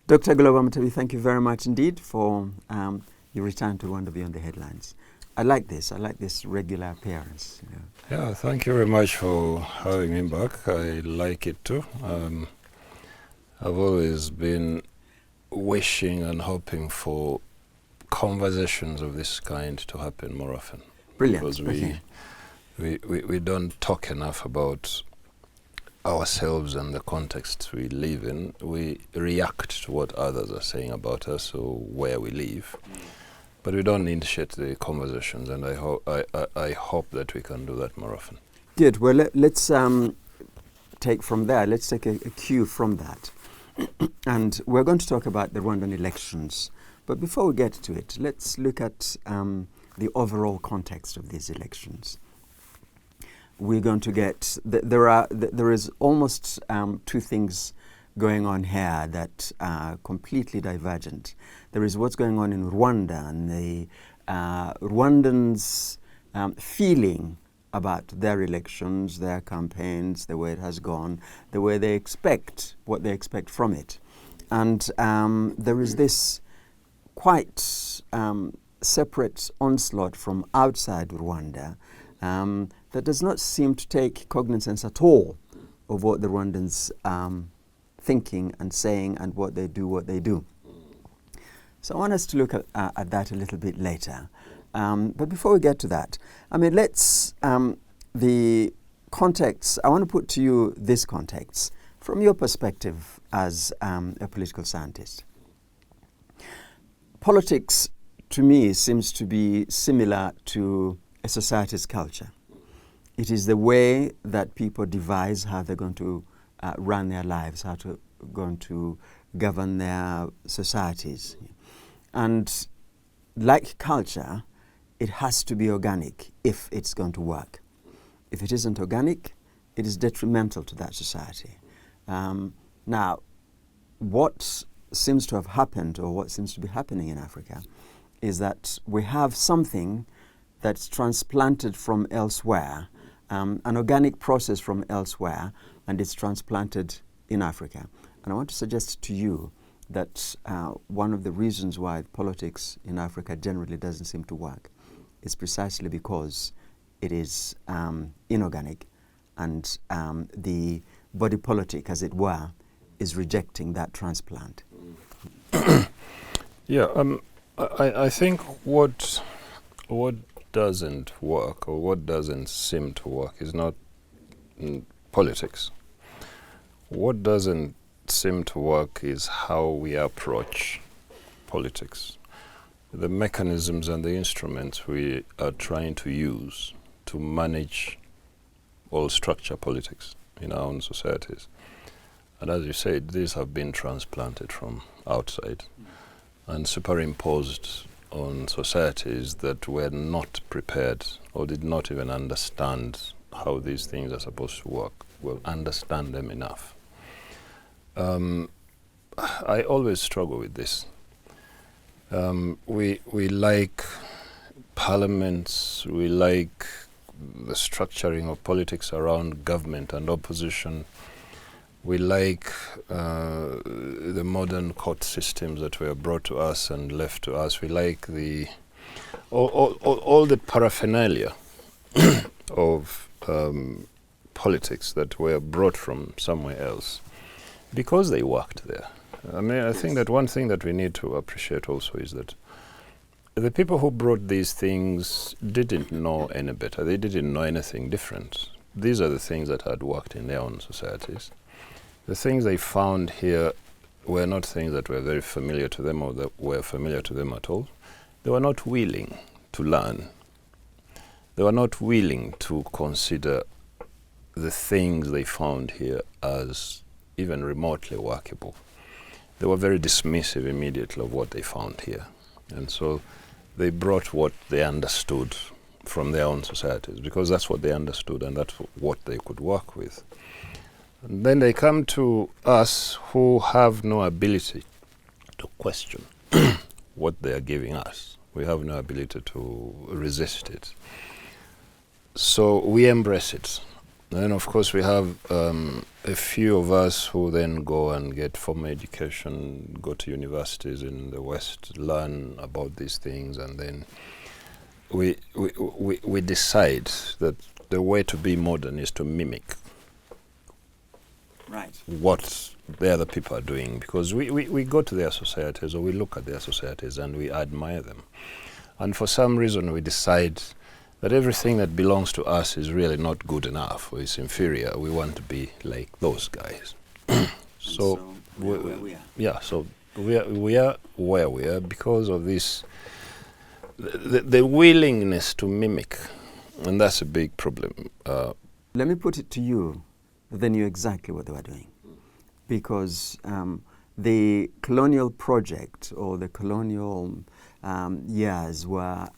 Dr. Glover Mutabi, thank you very much indeed for your return to Rwanda Beyond the Headlines. I like this regular appearance. Yeah, thank you very much for having me back. I like it too. I've always been wishing and hoping for conversations of this kind to happen more often. Brilliant. Because Okay. we don't talk enough about ourselves and the context we live in. We react to what others are saying about us or where we live. But we don't initiate the conversations, and I hope that we can do that more often. Good. Well, let's take from there. Let's take a cue from that. And we're going to talk about the Rwandan elections. But before we get to it, let's look at the overall context of these elections. We're going to get there is almost two things going on here that are completely divergent. There is what's going on in Rwanda and the Rwandans' feeling about their elections, their campaigns, the way it has gone, the way they expect, what they expect from it. And there is this quite separate onslaught from outside Rwanda that does not seem to take cognizance at all of what the Rwandans thinking and saying and what they do. So I want us to look at that a little bit later. But before we get to that, I mean, the context, I want to put to you this context from your perspective as a political scientist. Politics, to me, seems to be similar to a society's culture. It is the way that people devise how they're going to run their lives, how to going to govern their societies. And like culture, it has to be organic if it's going to work. If it isn't organic, it is detrimental to that society. Now, what seems to have happened, or what seems to be happening in Africa, is that we have something that's transplanted from elsewhere, an organic process from elsewhere, and it's transplanted in Africa. And I want to suggest to you that one of the reasons why politics in Africa generally doesn't seem to work is precisely because it is inorganic, and the body politic, as it were, is rejecting that transplant. Yeah, I think what doesn't work, or what doesn't seem to work, is not politics. What doesn't seem to work is how we approach politics. The mechanisms and the instruments we are trying to use to manage or structure politics in our own societies. And as you said, these have been transplanted from outside and superimposed on societies that were not prepared or did not even understand how these things are supposed to work, will understand them enough. I always struggle with this. We like parliaments, we like the structuring of politics around government and opposition. We like the modern court systems that were brought to us and left to us. We like all the paraphernalia of politics that were brought from somewhere else because they worked there. I mean, I think that one thing that we need to appreciate also is that the people who brought these things didn't know any better. They didn't know anything different. These are the things that had worked in their own societies. The things they found here were not things that were very familiar to them or that were familiar to them at all. They were not willing to learn. They were not willing to consider the things they found here as even remotely workable. They were very dismissive immediately of what they found here. And so they brought what they understood from their own societies, because that's what they understood and that's what they could work with. And then they come to us who have no ability to question what they are giving us. We have no ability to resist it. So we embrace it. Then, of course, we have a few of us who then go and get formal education, go to universities in the West, learn about these things, and then we decide that the way to be modern is to mimic what the other people are doing, because we go to their societies or we look at their societies and we admire them. And for some reason we decide that everything that belongs to us is really not good enough or is inferior. We want to be like those guys. So where we are. Yeah, so we are where we are because of this, the willingness to mimic, and that's a big problem. Let me put it to you, they knew exactly what they were doing, because the colonial project or the colonial years were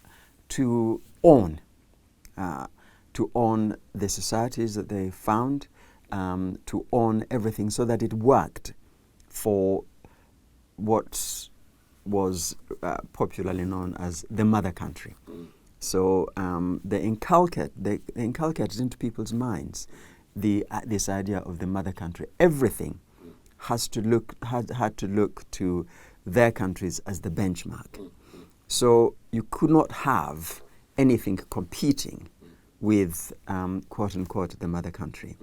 to own the societies that they found, to own everything so that it worked for what was popularly known as the mother country. So they inculcated into people's minds this idea of the mother country. Everything had to look to their countries as the benchmark. So you could not have anything competing with quote unquote the mother country.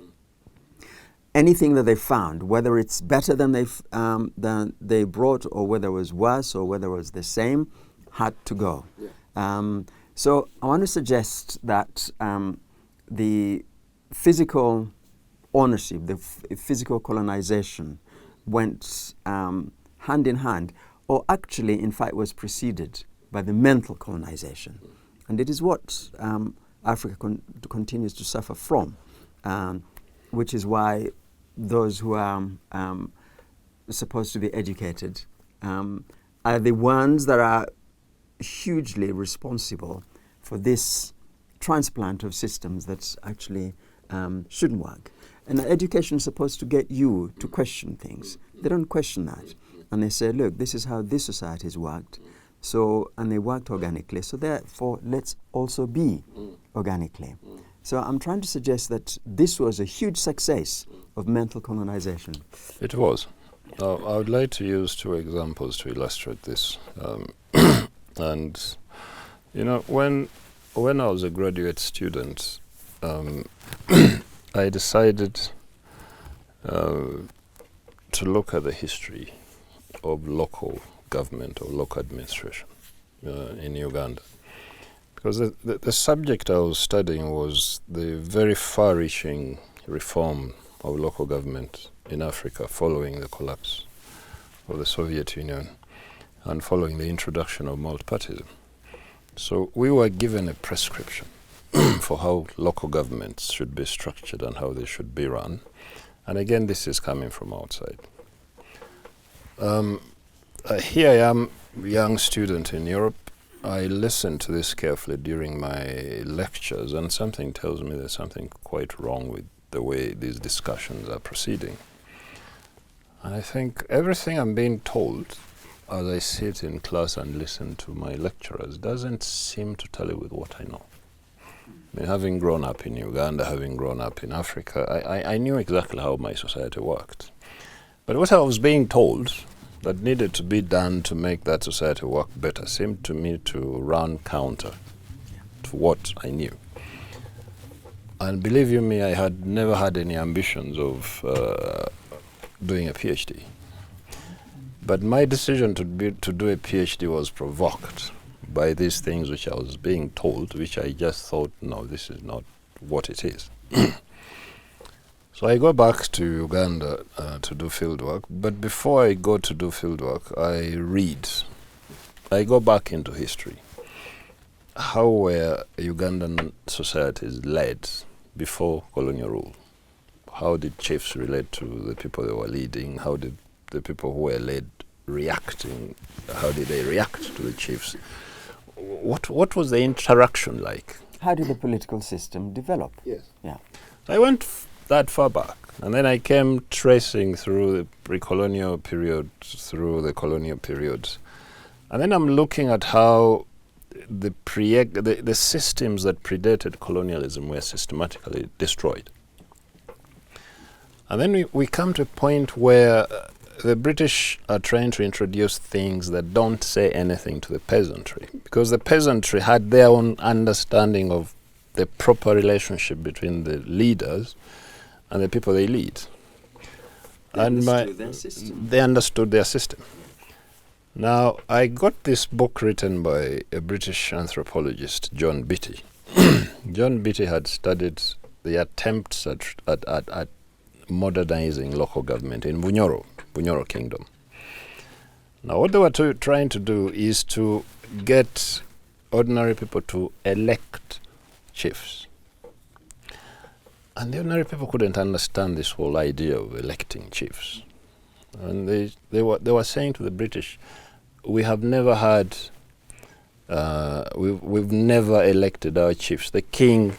Anything that they found, whether it's better than they brought, or whether it was worse, or whether it was the same, had to go. So I want to suggest that the physical ownership, the physical colonization, went hand in hand, or actually, in fact, was preceded by the mental colonization, and it is what Africa continues to suffer from, which is why those who are supposed to be educated are the ones that are hugely responsible for this transplant of systems that actually shouldn't work. And education is supposed to get you to question things. They don't question that. And they say, look, this is how this society has worked. So, and they worked organically. So therefore, let's also be organically. So I'm trying to suggest that this was a huge success of mental colonization. It was. I would like to use two examples to illustrate this. And, you know, when I was a graduate student, I decided to look at the history of local government or local administration in Uganda. Because the subject I was studying was the very far-reaching reform of local government in Africa following the collapse of the Soviet Union and following the introduction of multipartyism. So we were given a prescription for how local governments should be structured and how they should be run. And again, this is coming from outside. Here I am, young student in Europe. I listened to this carefully during my lectures, and something tells me there's something quite wrong with the way these discussions are proceeding. And I think everything I'm being told as I sit in class and listen to my lecturers doesn't seem to tally with what I know. I mean, having grown up in Uganda, having grown up in Africa, I knew exactly how my society worked. But what I was being told that needed to be done to make that society work better seemed to me to run counter to what I knew. And believe you me, I had never had any ambitions of doing a PhD. But my decision to do a PhD was provoked by these things which I was being told, which I just thought, no, this is not what it is. So I go back to Uganda to do fieldwork, but before I go to do fieldwork, I read. I go back into history. How were Ugandan societies led before colonial rule? How did chiefs relate to the people they were leading? How did the people who were led reacting? How did they react to the chiefs? What was the interaction like? How did the political system develop? Yes. Yeah. So I went that far back, and then I came tracing through the pre-colonial period, through the colonial periods, and then I'm looking at how the systems that predated colonialism were systematically destroyed. And then we come to a point where the British are trying to introduce things that don't say anything to the peasantry, because the peasantry had their own understanding of the proper relationship between the leaders and the people they lead. They understood their system. They understood their system. Now, I got this book written by a British anthropologist, John Beattie. John Beattie had studied the attempts at modernizing local government in Bunyoro Kingdom. Now, what they were trying to do is to get ordinary people to elect chiefs. And the ordinary people couldn't understand this whole idea of electing chiefs. And they were saying to the British, we have never had, we've never elected our chiefs. The king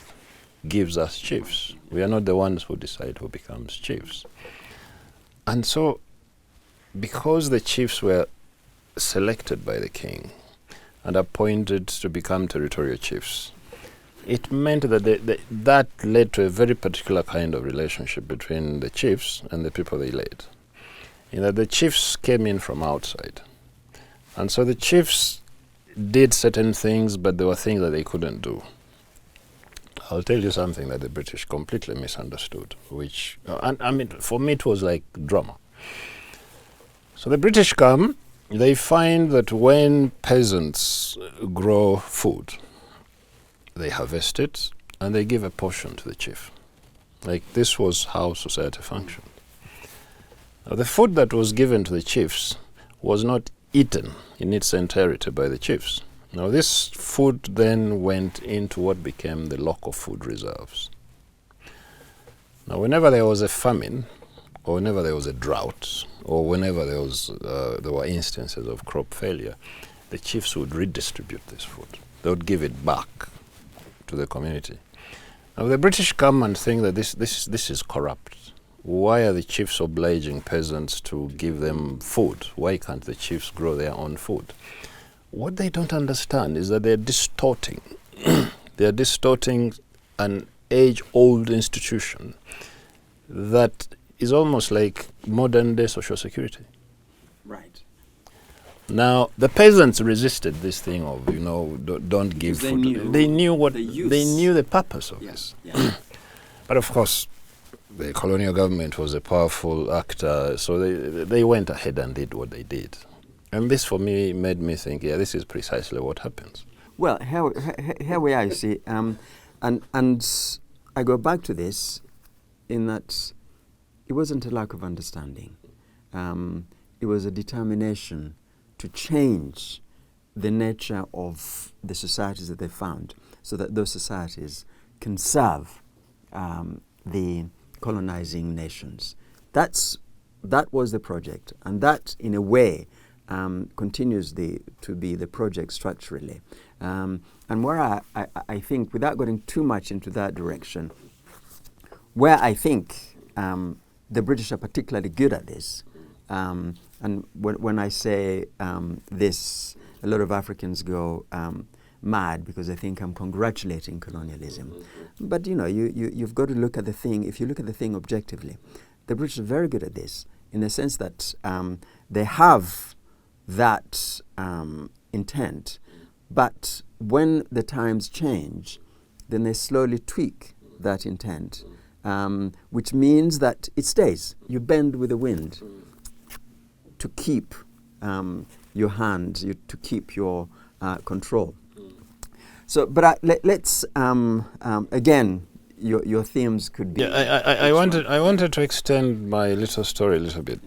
gives us chiefs. We are not the ones who decide who becomes chiefs. And so, because the chiefs were selected by the king and appointed to become territorial chiefs, it meant that that led to a very particular kind of relationship between the chiefs and the people they led. In that the chiefs came in from outside. And so the chiefs did certain things, but there were things that they couldn't do. I'll tell you something that the British completely misunderstood, which, I mean, for me it was like drama. So the British come, they find that when peasants grow food, they harvest it and they give a portion to the chief. Like, this was how society functioned. Now, the food that was given to the chiefs was not eaten in its entirety by the chiefs. Now, this food then went into what became the local food reserves. Now, whenever there was a famine, or whenever there was a drought, or whenever there were instances of crop failure, the chiefs would redistribute this food. They would give it back to the community. Now, the British come and think that this is corrupt. Why are the chiefs obliging peasants to give them food? Why can't the chiefs grow their own food? What they don't understand is that they're distorting. They're distorting an age-old institution that is almost like modern-day social security. Right. Now, the peasants resisted this thing of, don't give food. They knew the purpose of this. Yeah. But of course, the colonial government was a powerful actor, so they went ahead and did what they did. And this, for me, made me think, yeah, this is precisely what happens. Well, here we are, you see, and I go back to this in that it wasn't a lack of understanding. It was a determination to change the nature of the societies that they found so that those societies can serve the colonizing nations. That was the project, and that, in a way, continues to be the project structurally. And where I think, without going too much into that direction, where I think the British are particularly good at this, and when I say this, a lot of Africans go mad because they think I'm congratulating colonialism. But you've got to look at the thing. If you look at the thing objectively, the British are very good at this in the sense that they have that intent, but when the times change, then they slowly tweak that intent, which means that it stays. You bend with the wind to keep your hand, to keep your control. So, but let's again, your themes could be. Yeah, I wanted to extend my little story a little bit,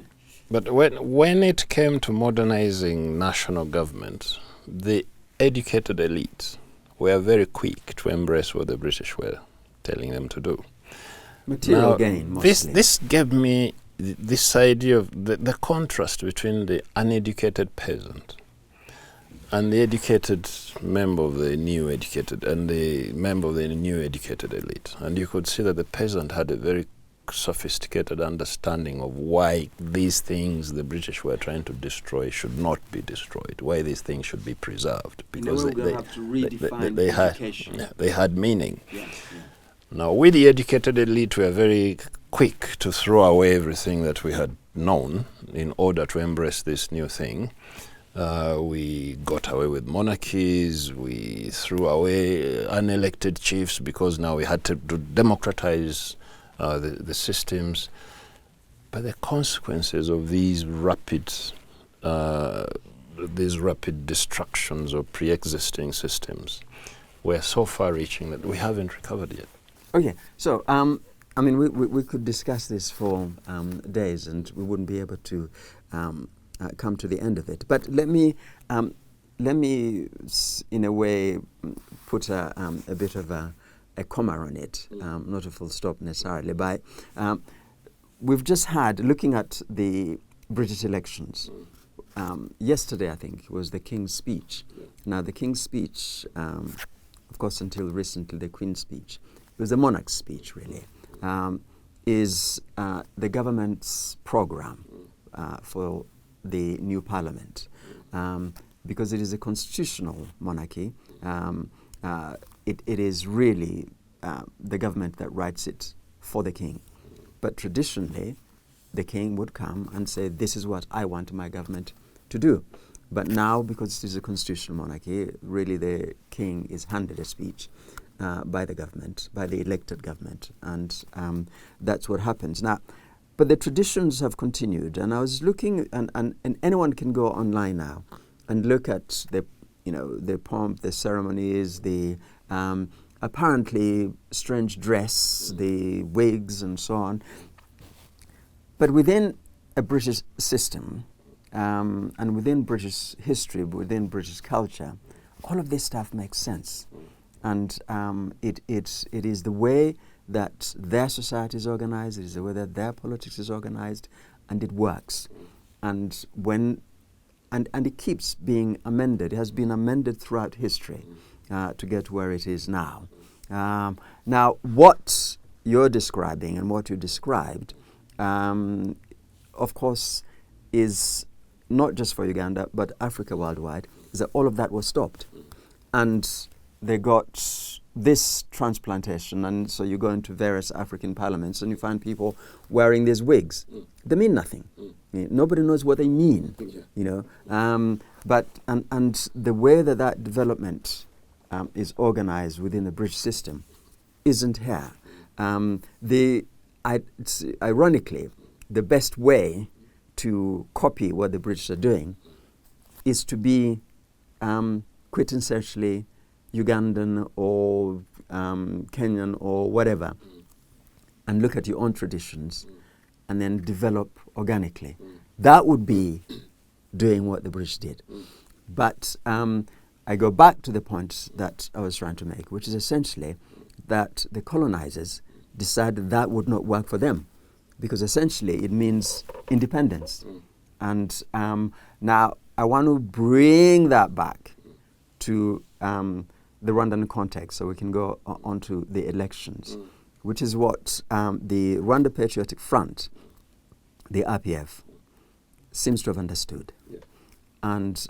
but when it came to modernizing national government, the educated elite were very quick to embrace what the British were telling them to do. Material gain, mostly. This gave me this idea of the contrast between the uneducated peasant and the educated member of the new educated and the member of the new educated elite. And you could see that the peasant had a very sophisticated understanding of why these things the British were trying to destroy should not be destroyed, why these things should be preserved, because they had meaning. Yeah. Now, we, the educated elite, were very quick to throw away everything that we had known in order to embrace this new thing. We got away with monarchies, we threw away unelected chiefs because now we had to democratize the systems. But the consequences of these rapid destructions of pre-existing systems were so far-reaching that we haven't recovered yet. Okay, so I mean, we could discuss this for days, and we wouldn't be able to come to the end of it. But let me, in a way, put a bit of a comma on it, not a full stop necessarily. By we've just had, looking at the British elections. Yesterday, I think, was the King's speech. Now, the King's speech, of course, until recently, the Queen's speech, it was the monarch's speech, really, is the government's program for the new parliament. Because it is a constitutional monarchy, it is really the government that writes it for the king. But traditionally, the king would come and say, this is what I want my government to do. But now, because it is a constitutional monarchy, really the king is handed a speech by the government, by the elected government, and that's what happens. Now, but the traditions have continued, and I was looking, and anyone can go online now and look at the pomp, the ceremonies, the apparently strange dress, the wigs, and so on. But within a British system, and within British history, within British culture, all of this stuff makes sense. And it is the way that their society is organized, it is the way that their politics is organized, and it works. And it keeps being amended. It has been amended throughout history to get where it is now. Now, what you're describing and what you described, of course, is not just for Uganda, but Africa worldwide, is that all of that was stopped. And they got this transplantation, and so you go into various African parliaments and you find people wearing these wigs. They mean nothing. Nobody knows what they mean, But the way that development is organized within the British system isn't here. Ironically, the best way to copy what the British are doing is to be quintessentially Ugandan or Kenyan or whatever, and look at your own traditions and then develop organically. That would be doing what the British did. But I go back to the point that I was trying to make, which is essentially that the colonizers decided that would not work for them, because essentially it means independence. And now I want to bring that back to the Rwandan context, so we can go on to the elections, which is what the Rwanda Patriotic Front, the RPF, seems to have understood. Yeah. And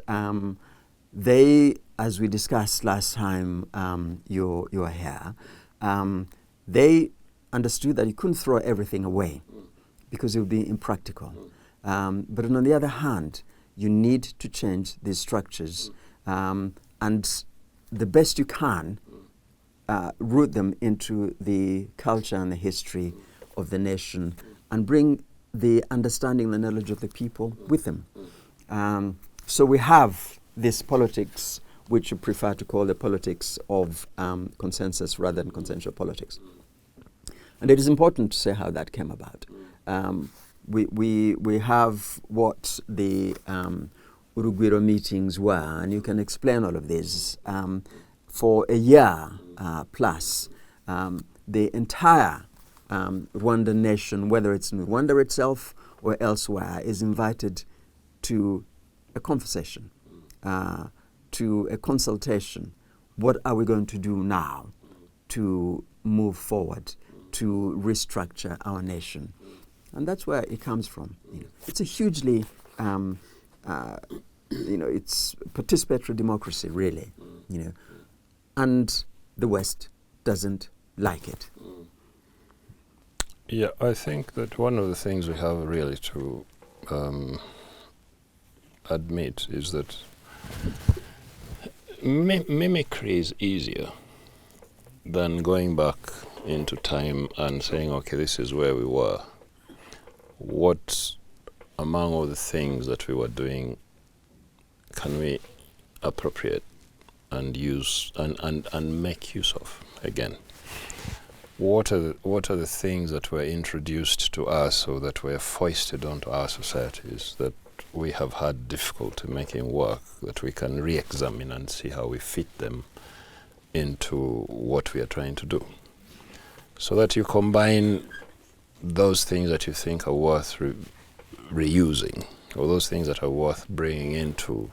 they, as we discussed last time you were here, they understood that you couldn't throw everything away because it would be impractical. But on the other hand, you need to change these structures, and the best you can root them into the culture and the history of the nation, and bring the understanding, the knowledge of the people with them. So we have this politics, which you prefer to call the politics of consensus rather than consensual politics. And it is important to say how that came about. We have what the Urugwiro meetings were, and you can explain all of this. For a year plus, the entire Rwandan nation, whether it's in Rwanda itself or elsewhere, is invited to a conversation, to a consultation. What are we going to do now to move forward, to restructure our nation? And that's where it comes from. It's a hugely, it's participatory democracy, really, and the West doesn't like it. Yeah, I think that one of the things we have really to admit is that mimicry is easier than going back into time and saying, okay, this is where we were. What among all the things that we were doing can we appropriate and use and make use of again? What are the things that were introduced to us or that were foisted onto our societies that we have had difficulty making work, that we can re-examine and see how we fit them into what we are trying to do? So that you combine those things that you think are worth reusing, or those things that are worth bringing into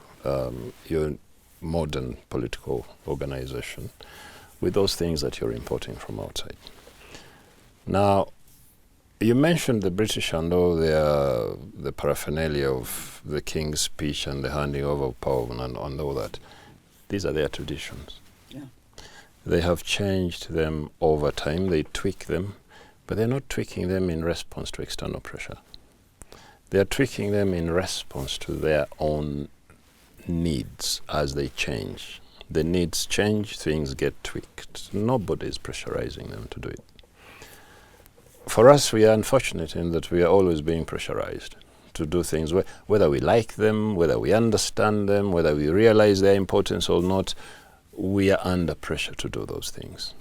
your modern political organization, with those things that you're importing from outside. Now, you mentioned the British and all the paraphernalia of the King's speech and the handing over of power and all that. These are their traditions. Yeah. They have changed them over time, they tweak them, but they're not tweaking them in response to external pressure. They're tweaking them in response to their own needs as they change. The needs change, things get tweaked. Nobody is pressurizing them to do it. For us, we are unfortunate in that we are always being pressurized to do things, whether we like them, whether we understand them, whether we realize their importance or not, we are under pressure to do those things.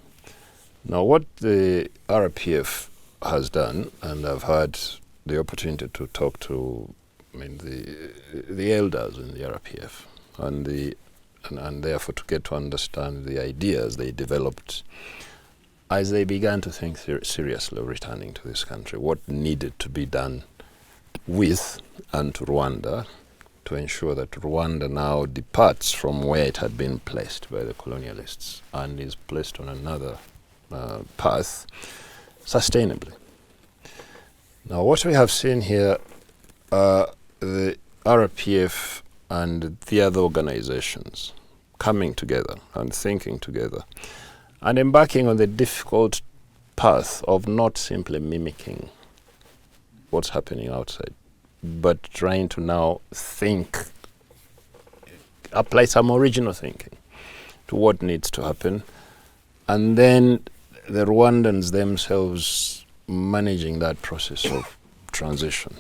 Now, what the RPF has done, and I've had the opportunity to talk to the elders in the RPF, and therefore to get to understand the ideas they developed as they began to think seriously of returning to this country, what needed to be done with and to Rwanda to ensure that Rwanda now departs from where it had been placed by the colonialists and is placed on another path sustainably. Now, what we have seen here are the RPF and the other organizations coming together and thinking together and embarking on the difficult path of not simply mimicking what's happening outside, but trying to now apply some original thinking to what needs to happen, and then the Rwandans themselves managing that process of transition,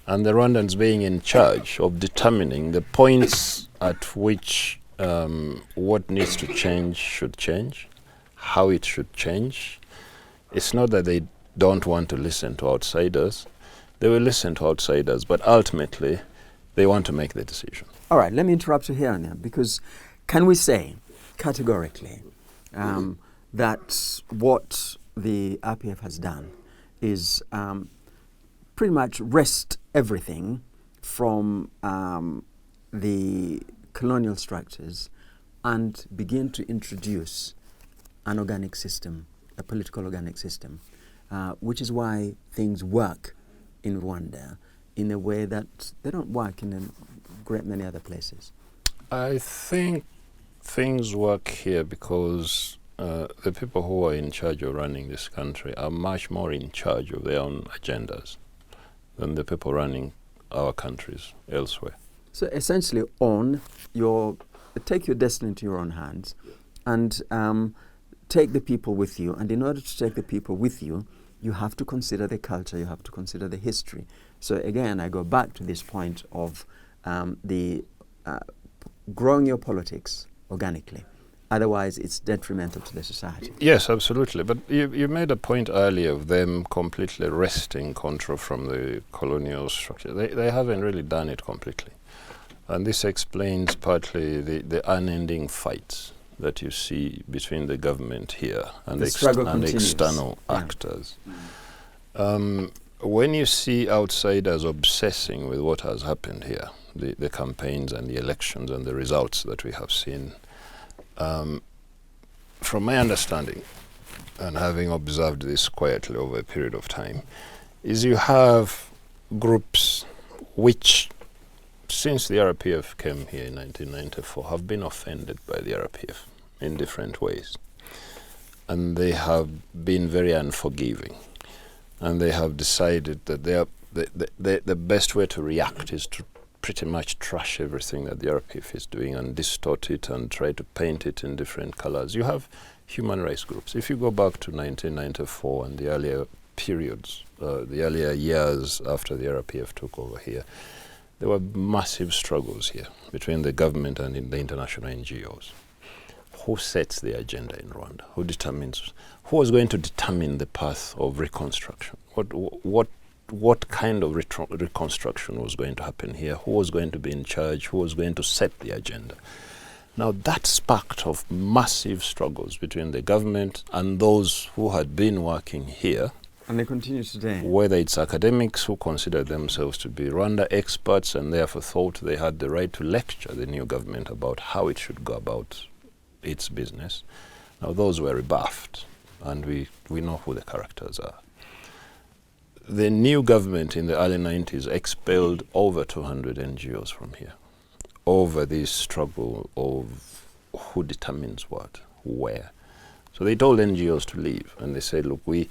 and the Rwandans being in charge of determining the points at which what needs to change should change, how it should change. It's not that they don't want to listen to outsiders. They will listen to outsiders, but ultimately they want to make the decision. All right, let me interrupt you here and there, because can we say categorically that what the RPF has done is pretty much wrest everything from the colonial structures and begin to introduce an organic system, a political organic system, which is why things work in Rwanda in a way that they don't work in a great many other places? I think things work here because the people who are in charge of running this country are much more in charge of their own agendas than the people running our countries elsewhere. So essentially take your destiny into your own hands and take the people with you. And in order to take the people with you, you have to consider the culture, you have to consider the history. So again, I go back to this point of growing your politics organically. Otherwise, it's detrimental to the society. Yes, absolutely. But you made a point earlier of them completely wresting control from the colonial structure. They haven't really done it completely. And this explains partly the unending fights that you see between the government here and the external actors. When you see outsiders obsessing with what has happened here, the campaigns and the elections and the results that we have seen, from my understanding, and having observed this quietly over a period of time, is you have groups which, since the RPF came here in 1994, have been offended by the RPF in different ways. And they have been very unforgiving. and they have decided that the best way to react is to pretty much trash everything that the RPF is doing and distort it and try to paint it in different colors. You have human rights groups. If you go back to 1994 and the earlier periods, the earlier years after the RPF took over here, there were massive struggles here between the government and the international NGOs. Who sets the agenda in Rwanda? Who was going to determine the path of reconstruction? What kind of reconstruction was going to happen here? Who was going to be in charge? Who was going to set the agenda? Now that sparked off massive struggles between the government and those who had been working here. And they continue today. Whether it's academics who consider themselves to be Rwanda experts and therefore thought they had the right to lecture the new government about how it should go about its business. Now those were rebuffed, and we know who the characters are. The new government in the early 90s expelled over 200 NGOs from here over this struggle of who determines what, where. So they told NGOs to leave, and they said, look, we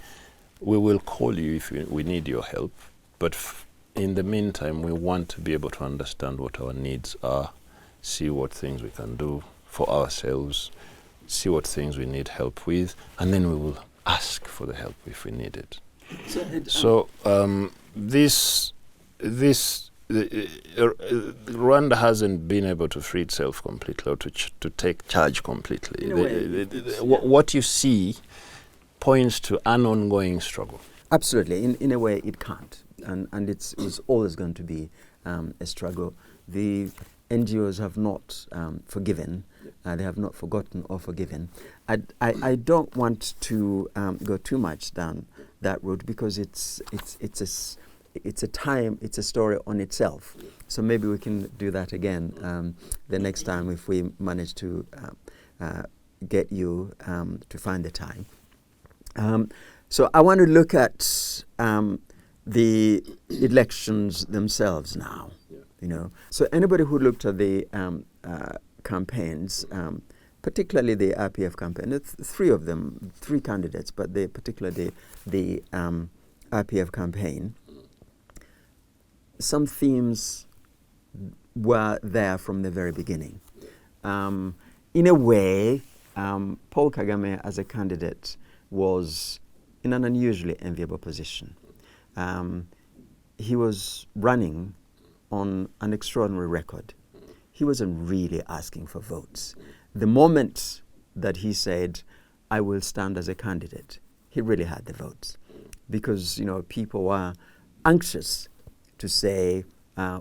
will call you if we need your help, but in the meantime, we want to be able to understand what our needs are, see what things we can do for ourselves, see what things we need help with, and then we will ask for the help if we need it. Rwanda hasn't been able to free itself completely or to take charge completely. What you see points to an ongoing struggle. Absolutely. In a way, it can't. And it's always going to be a struggle. The NGOs have not forgiven. They have not forgotten or forgiven. I don't want to go too much down that route because it's a story on itself. So maybe we can do that again the next time if we manage to get you to find the time. So I want to look at the elections themselves now. You know, so anybody who looked at the campaigns, particularly the RPF campaign, three of them, three candidates, but particularly the RPF campaign, some themes were there from the very beginning. In a way, Paul Kagame as a candidate was in an unusually enviable position. He was running on an extraordinary record. He wasn't really asking for votes. The moment that he said, I will stand as a candidate, he really had the votes. Because, you know, people were anxious to say,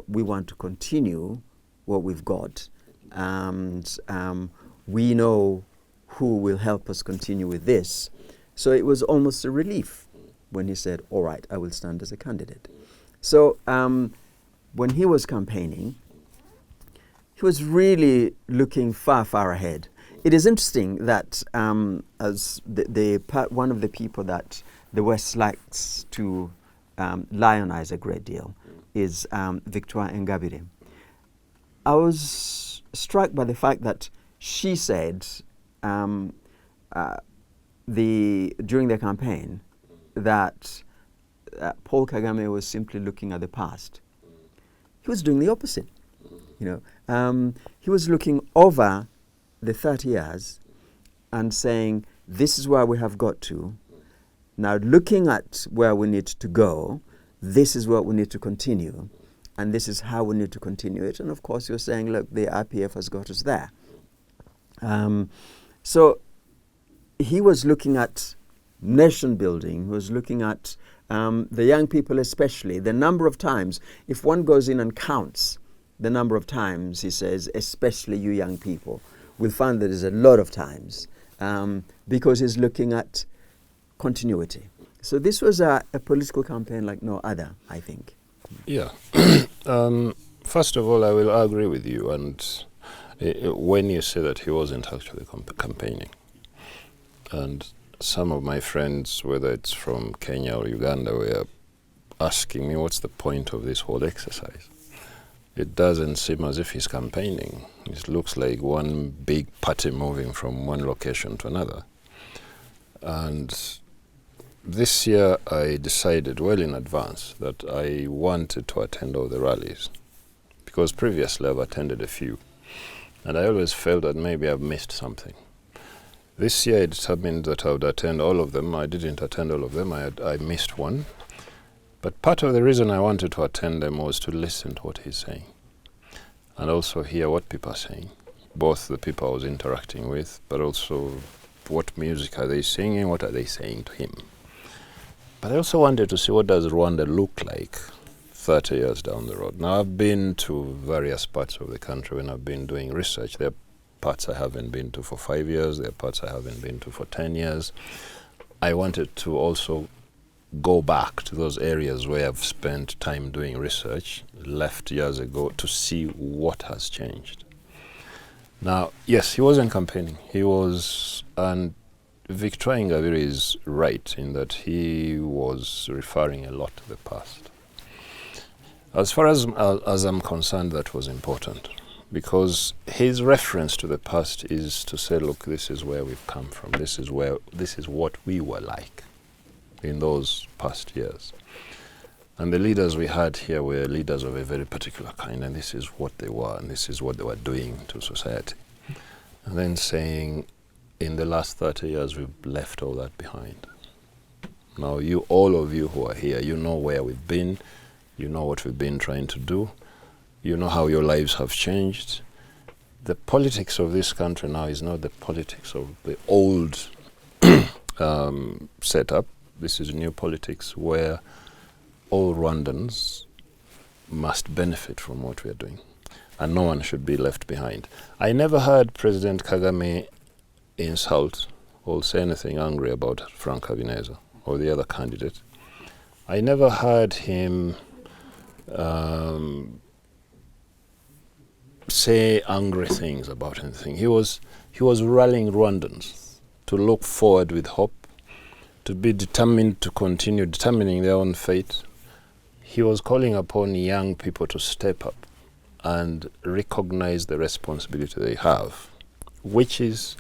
we want to continue what we've got. And we know who will help us continue with this. So it was almost a relief when he said, all right, I will stand as a candidate. So when he was campaigning, he was really looking far, far ahead. It is interesting that as one of the people that the West likes to lionize a great deal is Victoire Ingabire. I was struck by the fact that she said during the campaign that Paul Kagame was simply looking at the past. He was doing the opposite. You know, he was looking over the 30 years and saying, this is where we have got to. Now, looking at where we need to go, this is what we need to continue, and this is how we need to continue it. And of course, you're saying, look, the RPF has got us there. So he was looking at nation building. He was looking at the young people especially. The number of times, if one goes in and counts the number of times, he says, especially you young people, we'll find that there's a lot of times because he's looking at continuity. So this was a political campaign like no other, I think. Yeah. First of all, I will agree with you. And when you say that he wasn't actually campaigning, and some of my friends, whether it's from Kenya or Uganda, were asking me, what's the point of this whole exercise? It doesn't seem as if he's campaigning. It looks like one big party moving from one location to another. And this year I decided well in advance that I wanted to attend all the rallies, because previously I've attended a few, and I always felt that maybe I've missed something. This year I determined that I would attend all of them. I didn't attend all of them. I missed one. But part of the reason I wanted to attend them was to listen to what he's saying, and also hear what people are saying, both the people I was interacting with, but also what music are they singing, what are they saying to him. But I also wanted to see what does Rwanda look like 30 years down the road. Now, I've been to various parts of the country when I've been doing research. There are parts I haven't been to for 5 years, there are parts I haven't been to for 10 years. I wanted to also go back to those areas where I've spent time doing research, left years ago, to see what has changed. Now, yes, he wasn't campaigning. He was, and Victor Ingabire is right in that he was referring a lot to the past. As far as I'm concerned, that was important, because his reference to the past is to say, look, this is where we've come from. This is what we were like in those past years. And the leaders we had here were leaders of a very particular kind, and this is what they were, and this is what they were doing to society. And then saying, in the last 30 years, we've left all that behind. Now, all of you who are here, you know where we've been, you know what we've been trying to do, you know how your lives have changed. The politics of this country now is not the politics of the old setup. This is new politics where all Rwandans must benefit from what we are doing, and no one should be left behind. I never heard President Kagame insult or say anything angry about Frank Habineza or the other candidate. I never heard him say angry things about anything. He was rallying Rwandans to look forward with hope, to be determined to continue determining their own fate. He was calling upon young people to step up and recognize the responsibility they have, which is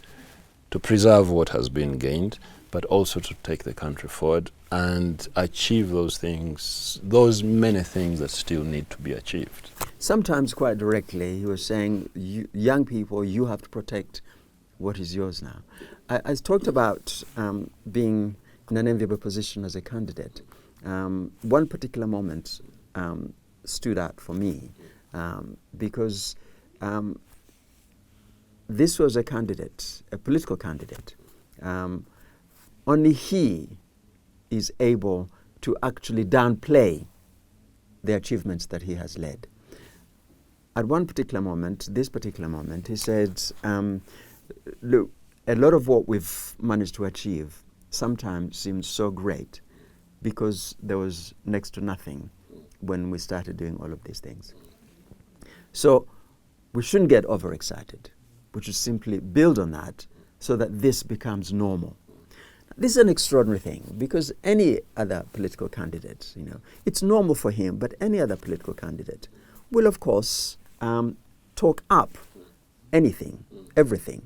to preserve what has been gained, but also to take the country forward and achieve those things, those many things that still need to be achieved. Sometimes quite directly, he was saying, young people, you have to protect what is yours now. I talked about being in an enviable position as a candidate. One particular moment stood out for me because this was a candidate, a political candidate. Only he is able to actually downplay the achievements that he has led. At one particular moment, this particular moment, he said, look, a lot of what we've managed to achieve sometimes seems so great because there was next to nothing when we started doing all of these things. So we shouldn't get overexcited. We should simply build on that so that this becomes normal. This is an extraordinary thing because any other political candidate, it's normal for him, but any other political candidate will, of course, talk up anything, everything.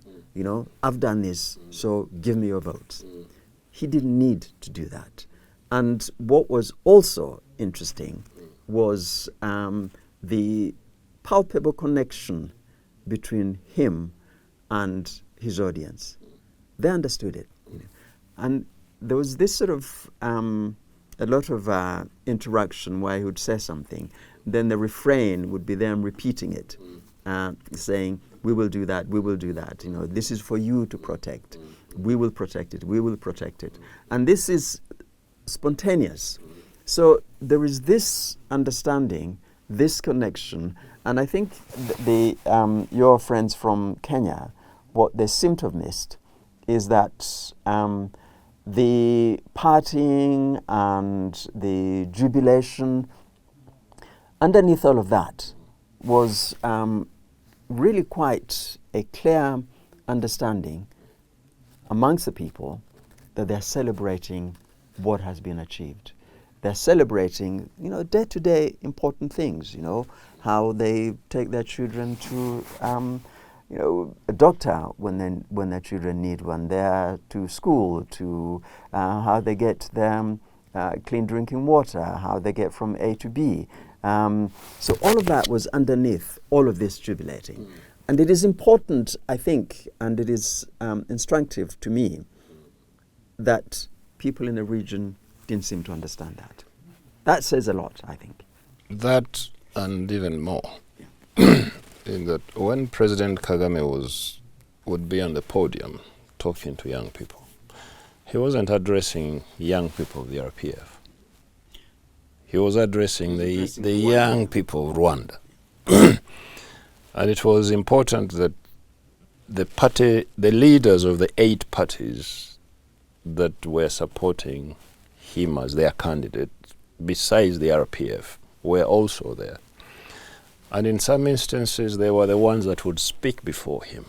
I've done this, so give me your votes. He didn't need to do that. And what was also interesting was the palpable connection between him and his audience. They understood it. And there was this sort of a lot of interaction where he would say something, then the refrain would be them repeating it, saying, we will do that, we will do that. This is for you to protect. We will protect it, we will protect it. And this is spontaneous. So there is this understanding, this connection, and I think your friends from Kenya, what they seem to have missed is that the partying and the jubilation, underneath all of that was really quite a clear understanding amongst the people that they're celebrating what has been achieved. They're celebrating, day-to-day important things, how they take their children to a doctor when their children need one, there to school, to how they get them clean drinking water, how they get from A to B. So all of that was underneath all of this jubilating. And it is important, I think, and it is instructive to me that people in the region didn't seem to understand that. That says a lot, I think. That and even more. In that when President Kagame would be on the podium talking to young people, he wasn't addressing young people of the RPF. He was addressing the young people of Rwanda. And it was important that the leaders of the 8 parties that were supporting him as their candidate, besides the RPF, were also there. And in some instances, they were the ones that would speak before him.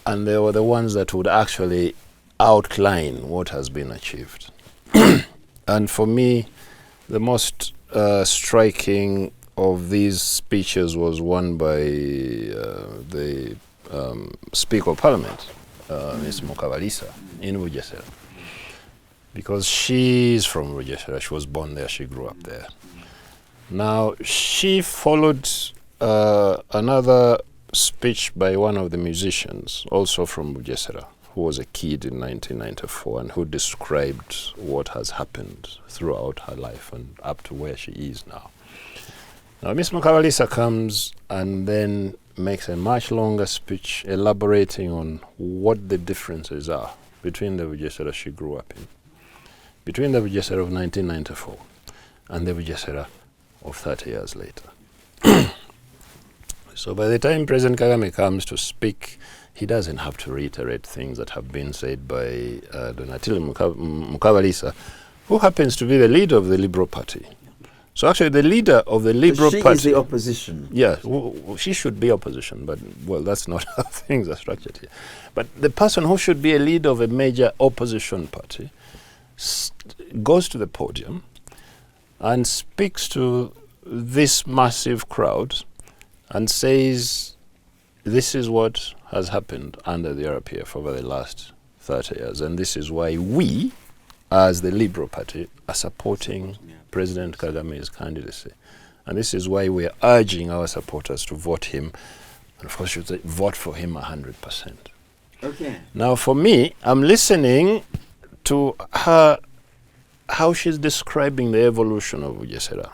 And they were the ones that would actually outline what has been achieved. And for me, the most striking of these speeches was one by the Speaker of Parliament, Ms. Mukabalisa, in Bugesera. Because she's from Bugesera, she was born there, she grew up there. Now, she followed another speech by one of the musicians, also from Bugesera, who was a kid in 1994 and who described what has happened throughout her life and up to where she is now. Now, Ms. Mukabalisa comes and then makes a much longer speech elaborating on what the differences are between the Bugesera she grew up in, between the Bugesera of 1994 and the Bugesera of 30 years later. So by the time President Kagame comes to speak, he doesn't have to reiterate things that have been said by Donatille Mukabalisa, who happens to be the leader of the Liberal Party. So actually the leader of the Liberal Party... She is the opposition. Yeah, she should be opposition, but, well, that's not how things are structured here. But the person who should be a leader of a major opposition party goes to the podium and speaks to this massive crowd and says, this is what has happened under the RPF over the last 30 years, and this is why we, as the Liberal Party, are supporting President Kagame's candidacy. And this is why we are urging our supporters to vote him, and of course, should say, vote for him 100%. Okay. Now, for me, I'm listening to her, how she's describing the evolution of Bugesera.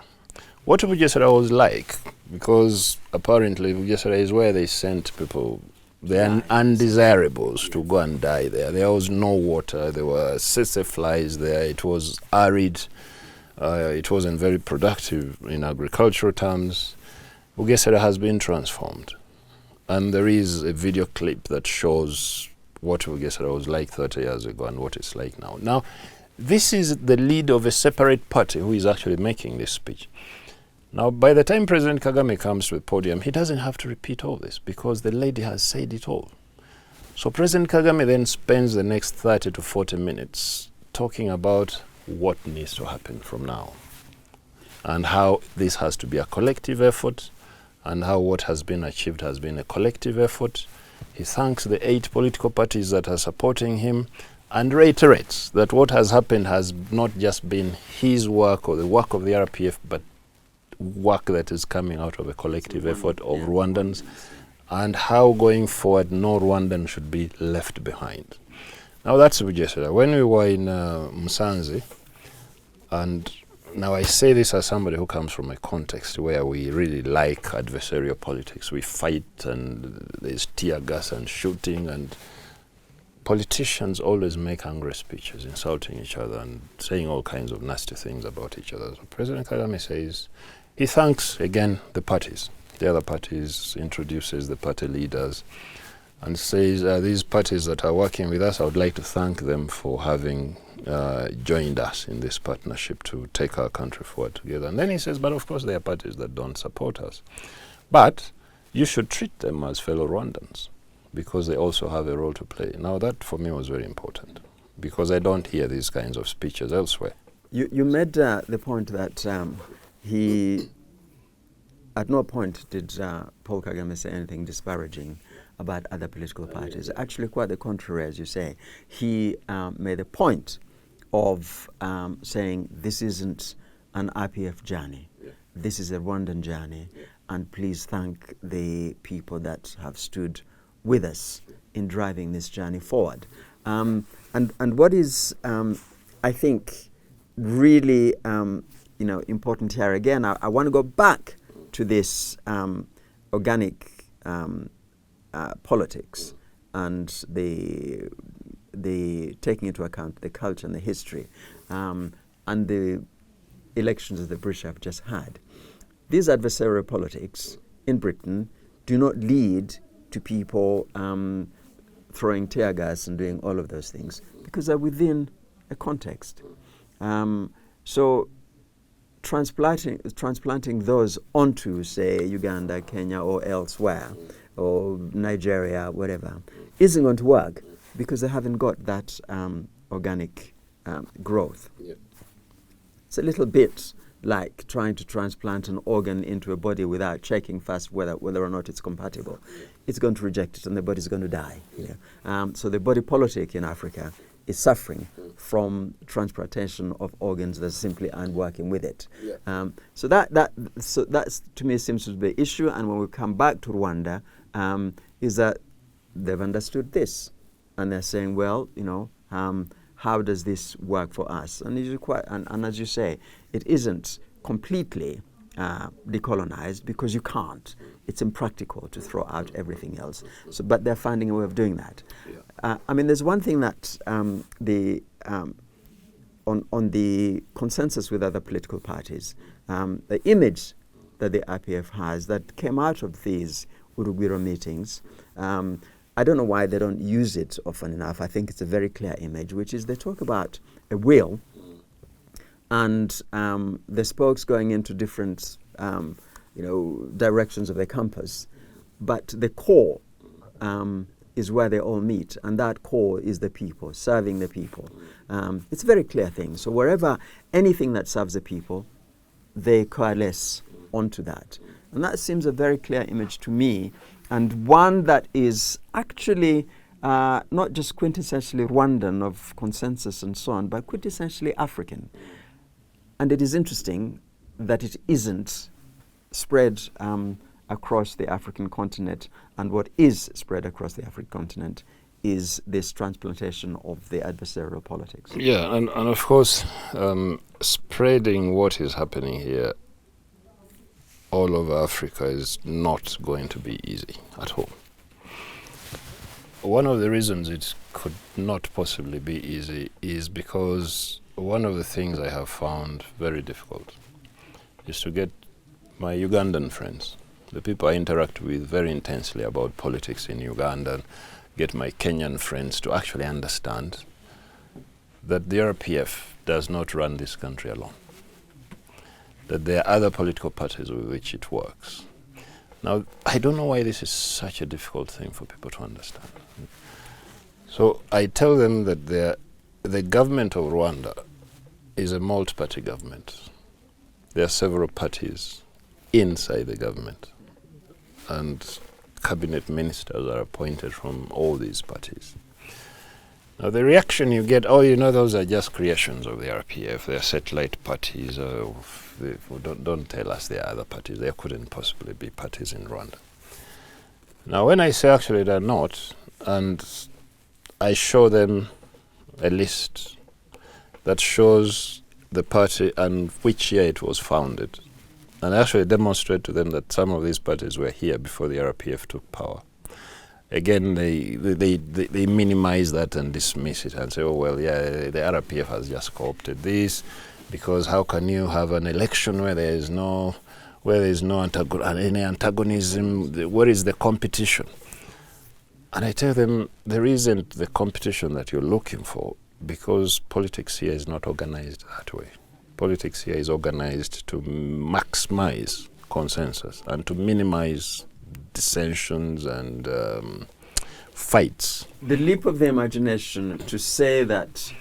What Bugesera was like, because apparently Bugesera is where they sent people, the undesirables, to go and die there. There was no water, there were tsetse flies there, it was arid, it wasn't very productive in agricultural terms. Bugesera has been transformed. And there is a video clip that shows what Bugesera was like 30 years ago and what it's like now. Now, this is the leader of a separate party who is actually making this speech. Now, by the time President Kagame comes to the podium, he doesn't have to repeat all this because the lady has said it all. So President Kagame then spends the next 30 to 40 minutes talking about what needs to happen from now and how this has to be a collective effort and how what has been achieved has been a collective effort. He thanks the 8 political parties that are supporting him and reiterates that what has happened has not just been his work or the work of the RPF, but work that is coming out of a collective effort of Rwandans, and how going forward no Rwandan should be left behind. Now that's Bugesera. When we were in Musanze, and now I say this as somebody who comes from a context where we really like adversarial politics. We fight and there's tear gas and shooting, and politicians always make angry speeches, insulting each other and saying all kinds of nasty things about each other. So President Kagame says, he thanks again the parties. The other parties, introduces the party leaders and says, these parties that are working with us, I would like to thank them for having joined us in this partnership to take our country forward together. And then he says, but of course there are parties that don't support us. But you should treat them as fellow Rwandans because they also have a role to play. Now that for me was very important because I don't hear these kinds of speeches elsewhere. You made the point that he at no point did Paul Kagame say anything disparaging about other political parties. Actually, quite the contrary, as you say. He made a point of saying this isn't an RPF journey. Yeah. This is a Rwandan journey. Yeah. And please thank the people that have stood with us in driving this journey forward. And what is, I think, really important here again, I want to go back to this organic politics and the taking into account the culture and the history and the elections that the British have just had. These adversarial politics in Britain do not lead to people throwing tear gas and doing all of those things because they're within a context. So transplanting those onto, say, Uganda, Kenya, or elsewhere, or Nigeria, whatever, isn't going to work because they haven't got that organic growth. Yep. It's a little bit like trying to transplant an organ into a body without checking first whether or not it's compatible. It's going to reject it and the body's going to die. You know? So the body politic in Africa is suffering from transplantation of organs that simply aren't working with it. Yeah. So that's to me seems to be the issue. And when we come back to Rwanda, is that they've understood this, and they're saying, well, how does this work for us? And as you say, it isn't completely decolonized because you can't. It's impractical to throw out everything else. So, but they're finding a way of doing that. Yeah. There's one thing that on the consensus with other political parties, the image that the RPF has that came out of these Urugwiro meetings, I don't know why they don't use it often enough. I think it's a very clear image, which is they talk about a wheel and the spokes going into different directions of the compass. But the core is where they all meet, and that core is the people, serving the people. It's a very clear thing. So wherever anything that serves the people, they coalesce onto that. And that seems a very clear image to me, and one that is actually not just quintessentially Rwandan of consensus and so on, but quintessentially African. And it is interesting that it isn't spread across the African continent, and what is spread across the African continent is this transplantation of the adversarial politics. Yeah, and of course, spreading what is happening here all over Africa is not going to be easy at all. One of the reasons it could not possibly be easy is because one of the things I have found very difficult is to get my Ugandan friends, the people I interact with very intensely about politics in Uganda, get my Kenyan friends to actually understand that the RPF does not run this country alone, that there are other political parties with which it works. Now, I don't know why this is such a difficult thing for people to understand. So I tell them that the government of Rwanda is a multi-party government. There are several parties inside the government, and cabinet ministers are appointed from all these parties. Now the reaction you get, those are just creations of the RPF, they're satellite parties, don't tell us there are other parties, there couldn't possibly be parties in Rwanda. Now when I say actually they're not, and I show them a list that shows the party and which year it was founded, and I actually demonstrate to them that some of these parties were here before the RPF took power. Again, they minimize that and dismiss it and say, oh, well, yeah, the RPF has just co-opted this, because how can you have an election where there is no any antagonism? Where is the competition? And I tell them there isn't the competition that you're looking for, because politics here is not organized that way. Politics here is organized to maximize consensus and to minimize dissensions and fights. The leap of the imagination to say that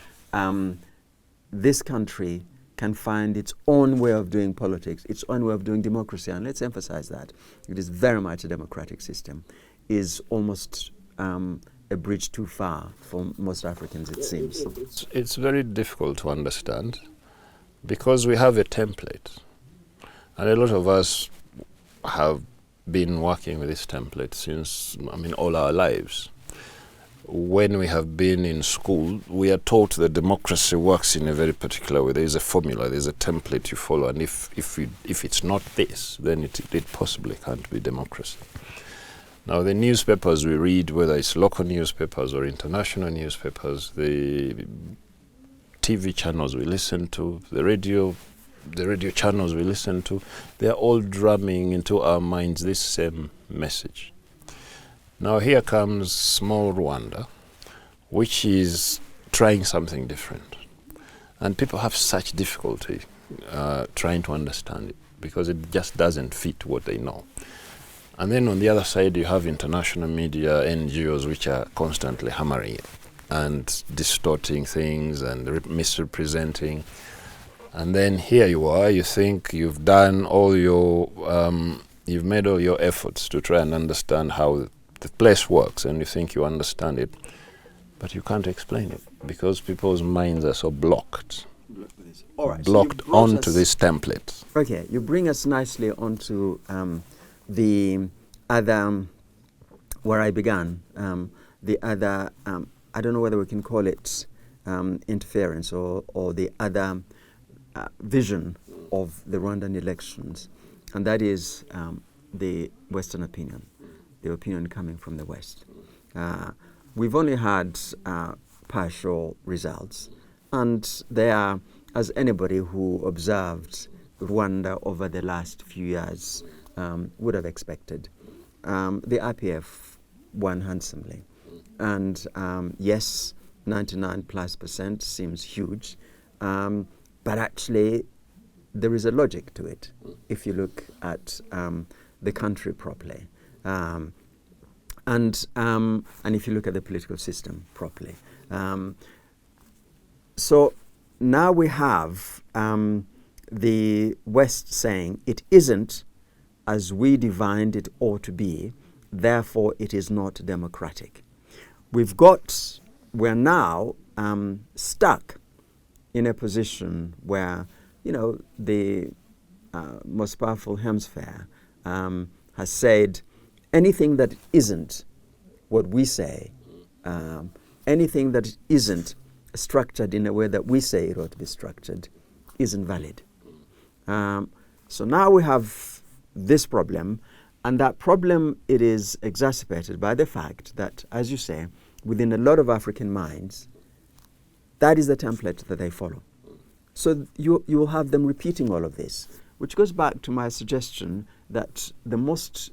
this country can find its own way of doing politics, its own way of doing democracy, and let's emphasize that it is very much a democratic system, is almost a bridge too far for most Africans, it seems. It's very difficult to understand because we have a template, and a lot of us have been working with this template since, all our lives. When we have been in school, we are taught that democracy works in a very particular way. There is a formula, there is a template you follow, and if it's not this, then it possibly can't be democracy. Now, the newspapers we read, whether it's local newspapers or international newspapers, the TV channels we listen to, the radio channels we listen to, they are all drumming into our minds this same message. Now here comes small Rwanda, which is trying something different. And people have such difficulty trying to understand it because it just doesn't fit what they know. And then on the other side, you have international media, NGOs, which are constantly hammering it and distorting things and misrepresenting. And then here you are, you think you've done all your, you've made all your efforts to try and understand how the place works, and you think you understand it, but you can't explain it because people's minds are so blocked. All right, blocked so onto this template. Okay, you bring us nicely onto the other, where I began, the other, I don't know whether we can call it interference or the other vision of the Rwandan elections, and that is the Western opinion, the opinion coming from the West. We've only had partial results, and they are, as anybody who observed Rwanda over the last few years would have expected. The RPF won handsomely. And yes, 99+% seems huge, but actually there is a logic to it if you look at the country properly. And if you look at the political system properly. So now we have the West saying it isn't as we divined it ought to be, therefore it is not democratic. We're now stuck in a position where, the most powerful hemisphere has said anything that isn't what we say, anything that isn't structured in a way that we say it ought to be structured, isn't valid. So now we have this problem, and that problem, it is exacerbated by the fact that, as you say, within a lot of African minds, that is the template that they follow. So you will have them repeating all of this, which goes back to my suggestion that the most,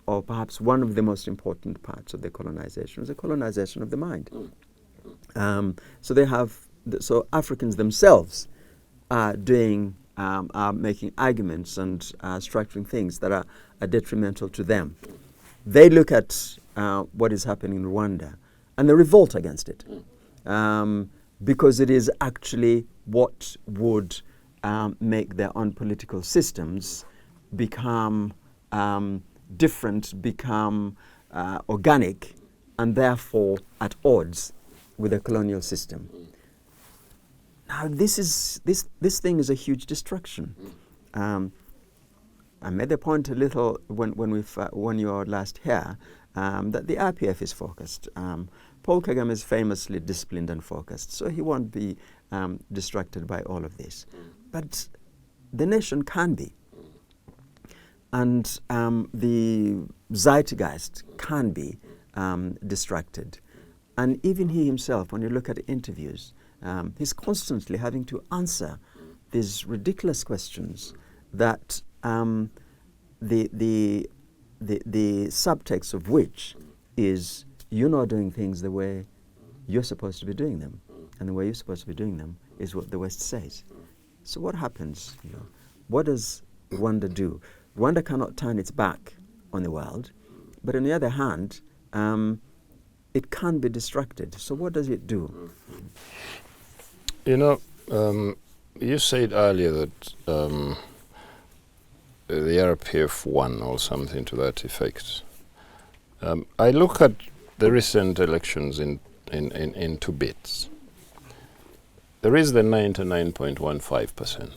or perhaps one of the most important parts of the colonization is the colonization of the mind. So Africans themselves are making arguments and structuring things that are detrimental to them. They look at what is happening in Rwanda and they revolt against it because it is actually what would make their own political systems become different, become organic, and therefore at odds with the colonial system. Now, this thing is a huge distraction. I made the point a little when you were last here that the RPF is focused. Paul Kagame is famously disciplined and focused, so he won't be distracted by all of this. But the nation can be, and the zeitgeist can be distracted. And even he himself, when you look at interviews, he's constantly having to answer these ridiculous questions that the subtext of which is you're not doing things the way you're supposed to be doing them, and the way you're supposed to be doing them is what the West says. So what happens? What does Rwanda do? Rwanda cannot turn its back on the world, but on the other hand, it can be distracted. So what does it do? You said earlier that the RPF won or something to that effect. I look at the recent elections in two bits. There is the 99.15%,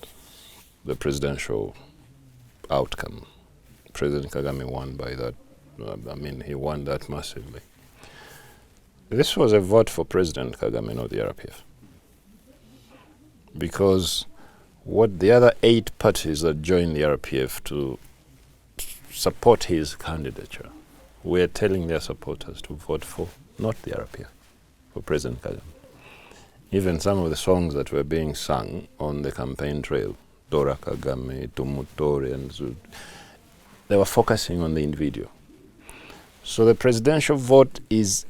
the presidential outcome. President Kagame won by that. He won that massively. This was a vote for President Kagame, not the RPF. Because what the other 8 parties that joined the RPF to support his candidature were telling their supporters to vote for, not the RPF, for President Kagame. Even some of the songs that were being sung on the campaign trail, Dora Kagame, Tumutori, and Zud, they were focusing on the individual. So the presidential vote is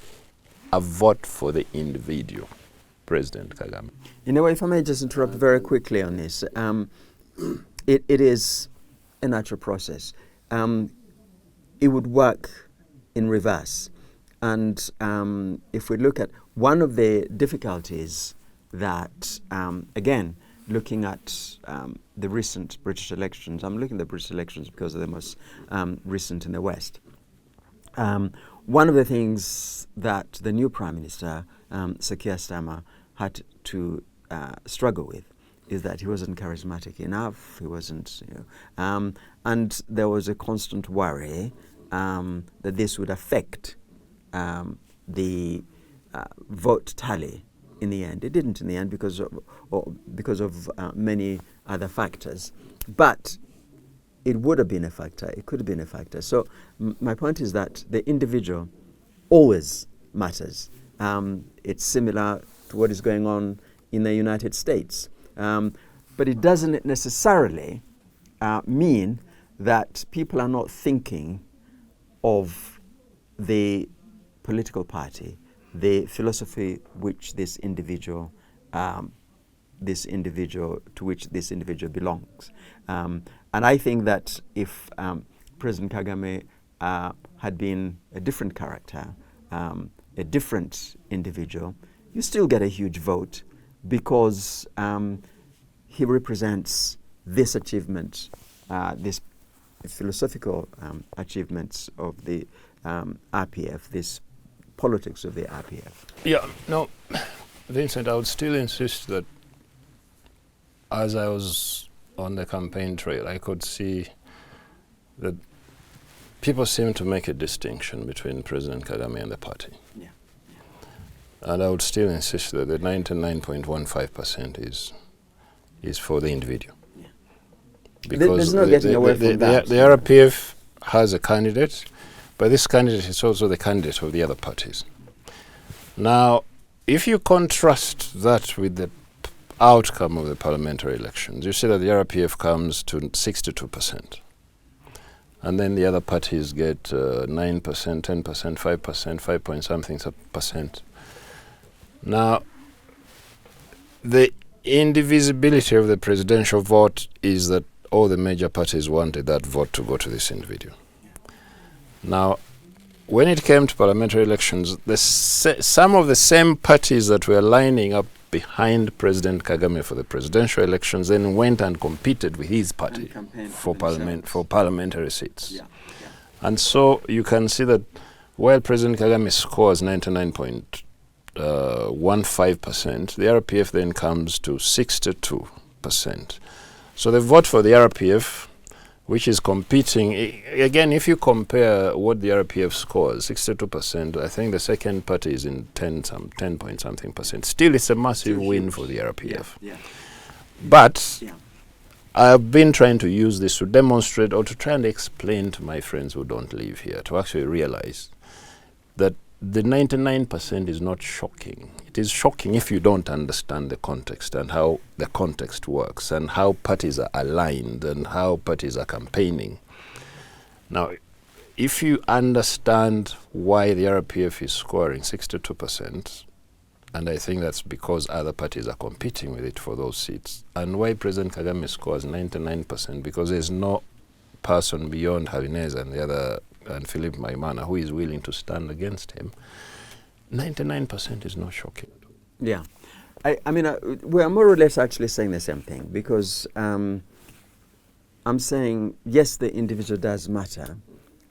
a vote for the individual, President Kagame. In a way, if I may just interrupt very quickly on this, it is a natural process. It would work in reverse. And if we look at one of the difficulties that, again, looking at the recent British elections, I'm looking at the British elections because they're the most recent in the West. One of the things that the new Prime Minister, Sir Keir Starmer, had to struggle with is that he wasn't charismatic enough, he wasn't, and there was a constant worry that this would affect the vote tally in the end. It didn't in the end because of many other factors. But it would have been a factor, it could have been a factor. So my point is that the individual always matters. It's similar to what is going on in the United States. But it doesn't necessarily mean that people are not thinking of the political party, the philosophy which this individual to which this individual belongs. And I think that if President Kagame had been a different character, a different individual, you still get a huge vote because he represents this achievement, this philosophical achievements of the RPF, this politics of the RPF. Yeah, no, Vincent, I would still insist that as I was on the campaign trail, I could see that people seem to make a distinction between President Kagame and the party. Yeah. And I would still insist that the 99.15% is for the individual. Yeah. Because there's no getting away from that. The RPF has a candidate, but this candidate is also the candidate of the other parties. Now, if you contrast that with the outcome of the parliamentary elections, you see that the RPF comes to 62%. And then the other parties get 9%, 10%, 5%, 5 point something percent. Now, the indivisibility of the presidential vote is that all the major parties wanted that vote to go to this individual. Now, when it came to parliamentary elections, some of the same parties that were lining up behind President Kagame for the presidential elections then went and competed with his party for parliamentary seats. Yeah. And so you can see that while President Kagame scores 99.15%, the RPF then comes to 62%. So the vote for the RPF, which is competing, again, if you compare what the RPF scores, 62%, I think the second party is in 10 point something percent. Still, it's a massive win for the RPF. Yeah. But I've been trying to use this to demonstrate or to try and explain to my friends who don't live here to actually realize that the 99% is not shocking. It is shocking if you don't understand the context and how the context works and how parties are aligned and how parties are campaigning. Now, if you understand why the RPF is scoring 62%, and I think that's because other parties are competing with it for those seats, and why President Kagame scores 99%, because there's no person beyond Habinez and the other and Philip Maimana who is willing to stand against him, 99% is not shocking. Yeah. I mean, we're more or less actually saying the same thing, because I'm saying, yes, the individual does matter,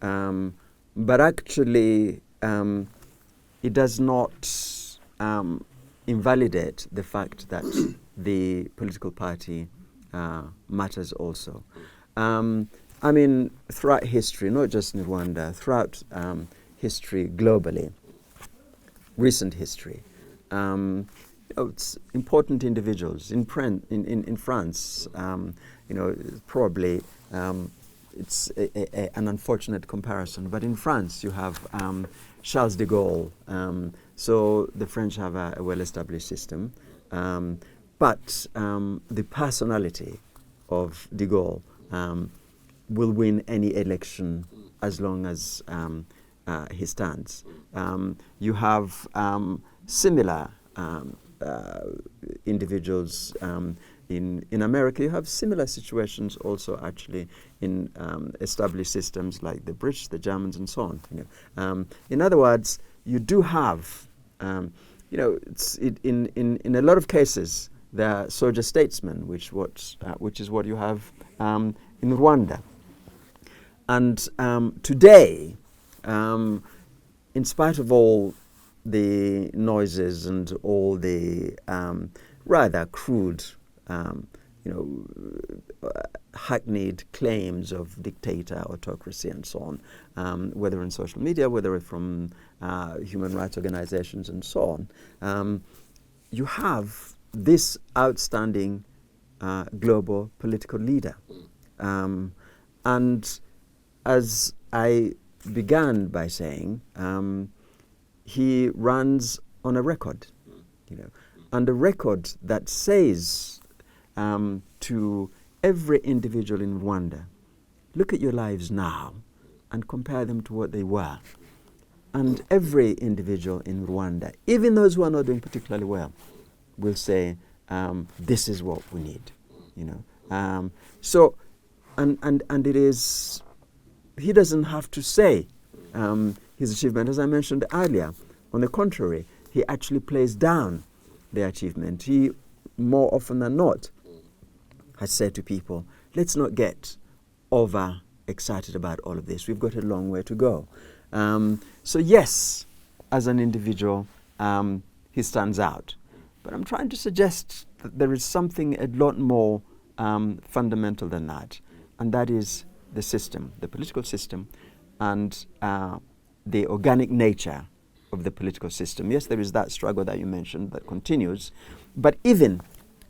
but actually it does not invalidate the fact that the political party matters also. I mean, throughout history, not just in Rwanda, throughout history globally, recent history, it's important individuals. In France, probably it's an unfortunate comparison, but in France you have Charles de Gaulle. So the French have a well-established system, but the personality of de Gaulle will win any election as long as he stands. You have similar individuals in America. You have similar situations also actually in established systems like the British, the Germans, and so on. In other words, you do have, it's in a lot of cases, there are soldier statesmen, which is what you have in Rwanda. And today, in spite of all the noises and all the rather crude, hackneyed claims of dictator, autocracy, and so on, whether in social media, whether from human rights organizations, and so on, you have this outstanding global political leader. And as I began by saying, he runs on a record, and a record that says to every individual in Rwanda, look at your lives now and compare them to what they were. And every individual in Rwanda, even those who are not doing particularly well, will say, this is what we need, So, and it is, he doesn't have to say his achievement, as I mentioned earlier. On the contrary, he actually plays down the achievement. He, more often than not, has said to people, let's not get over excited about all of this. We've got a long way to go. So yes, as an individual, he stands out. But I'm trying to suggest that there is something a lot more fundamental than that, and that is the system, the political system, and the organic nature of the political system. Yes, there is that struggle that you mentioned that continues, but even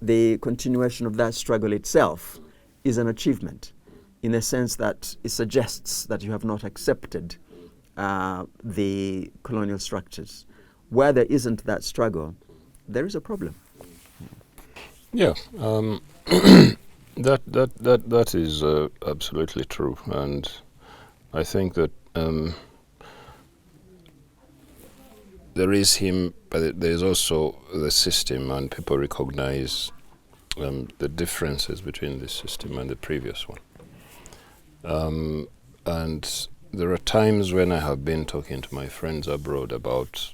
the continuation of that struggle itself is an achievement, in the sense that it suggests that you have not accepted the colonial structures. Where there isn't that struggle, there is a problem. Yeah, that is absolutely true, and I think that there is him, but there is also the system, and people recognize the differences between this system and the previous one. And there are times when I have been talking to my friends abroad about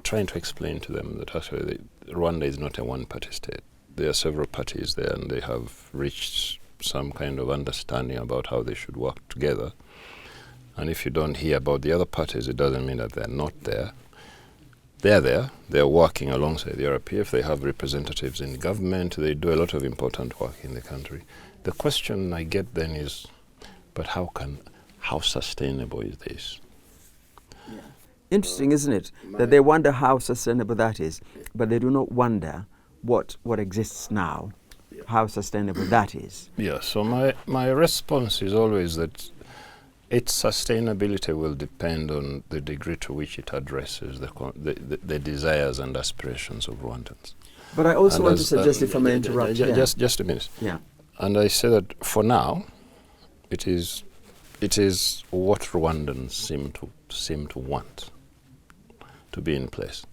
trying to explain to them that actually Rwanda is not a one-party state. There are several parties there, and they have reached some kind of understanding about how they should work together. And if you don't hear about the other parties, it doesn't mean that they're not there. They're there. They're working alongside the RPF. They have representatives in government. They do a lot of important work in the country. The question I get then is, but how sustainable is this? Yeah. Interesting, isn't it? That they wonder how sustainable that is, but they do not wonder what exists now, how sustainable that is. Yeah, so my response is always that its sustainability will depend on the degree to which it addresses the desires and aspirations of Rwandans. But I also want to suggest, if I may interrupt, just a minute. Yeah. And I say that for now, it is what Rwandans seem to want to be in place,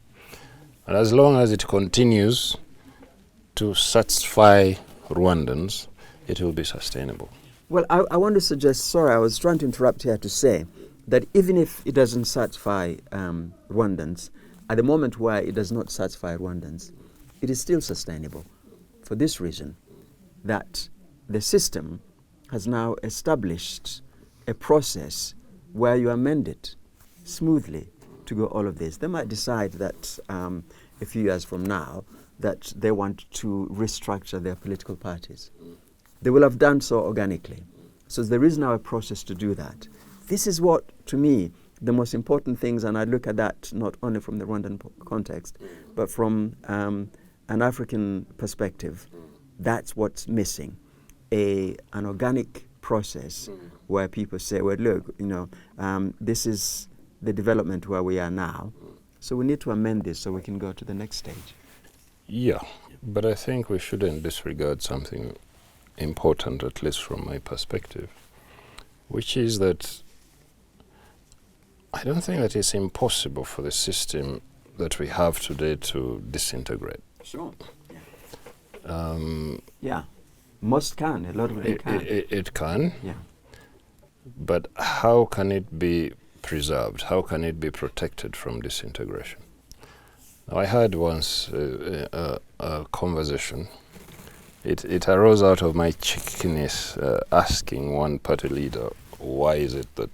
and as long as it continues to satisfy Rwandans, it will be sustainable. Well, I want to suggest, sorry, I was trying to interrupt here to say that even if it doesn't satisfy Rwandans, at the moment where it does not satisfy Rwandans, it is still sustainable for this reason, that the system has now established a process where you amend it smoothly to go all of this. They might decide that a few years from now that they want to restructure their political parties. They will have done so organically. So there is now a process to do that. This is what, to me, the most important things, and I look at that not only from the Rwandan context, but from an African perspective. That's what's missing, an organic process where people say, well, look, this is the development where we are now, so we need to amend this so we can go to the next stage. Yeah, but I think we shouldn't disregard something important, at least from my perspective, which is that I don't think that it's impossible for the system that we have today to disintegrate. Sure. Yeah. Most can. A lot of them can. It can. Yeah. But how can it be preserved? How can it be protected from disintegration? Now, I had once a conversation. It arose out of my chickiness asking one party leader, why is it that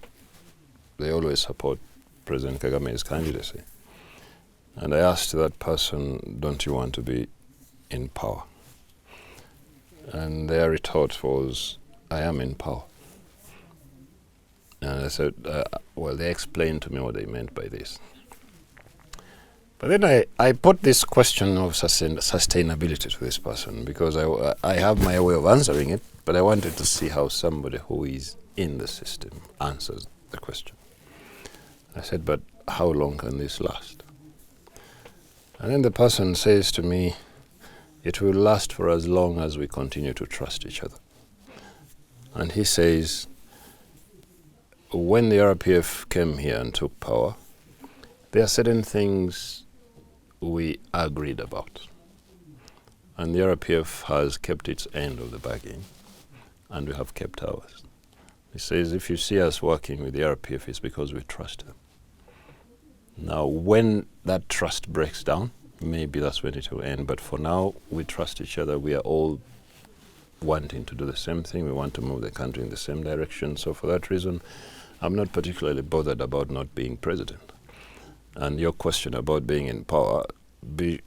they always support President Kagame's candidacy? And I asked that person, don't you want to be in power? And their retort was, I am in power. And I said, well, they explained to me what they meant by this. But then I put this question of sustainability to this person, because I have my way of answering it, but I wanted to see how somebody who is in the system answers the question. I said, but how long can this last? And then the person says to me, it will last for as long as we continue to trust each other. And he says, when the RPF came here and took power, there are certain things we agreed about. And the RPF has kept its end of the bargain, and we have kept ours. He says, if you see us working with the RPF, it's because we trust them. Now, when that trust breaks down, maybe that's when it will end. But for now, we trust each other. We are all wanting to do the same thing. We want to move the country in the same direction. So for that reason, I'm not particularly bothered about not being president. And your question about being in power, be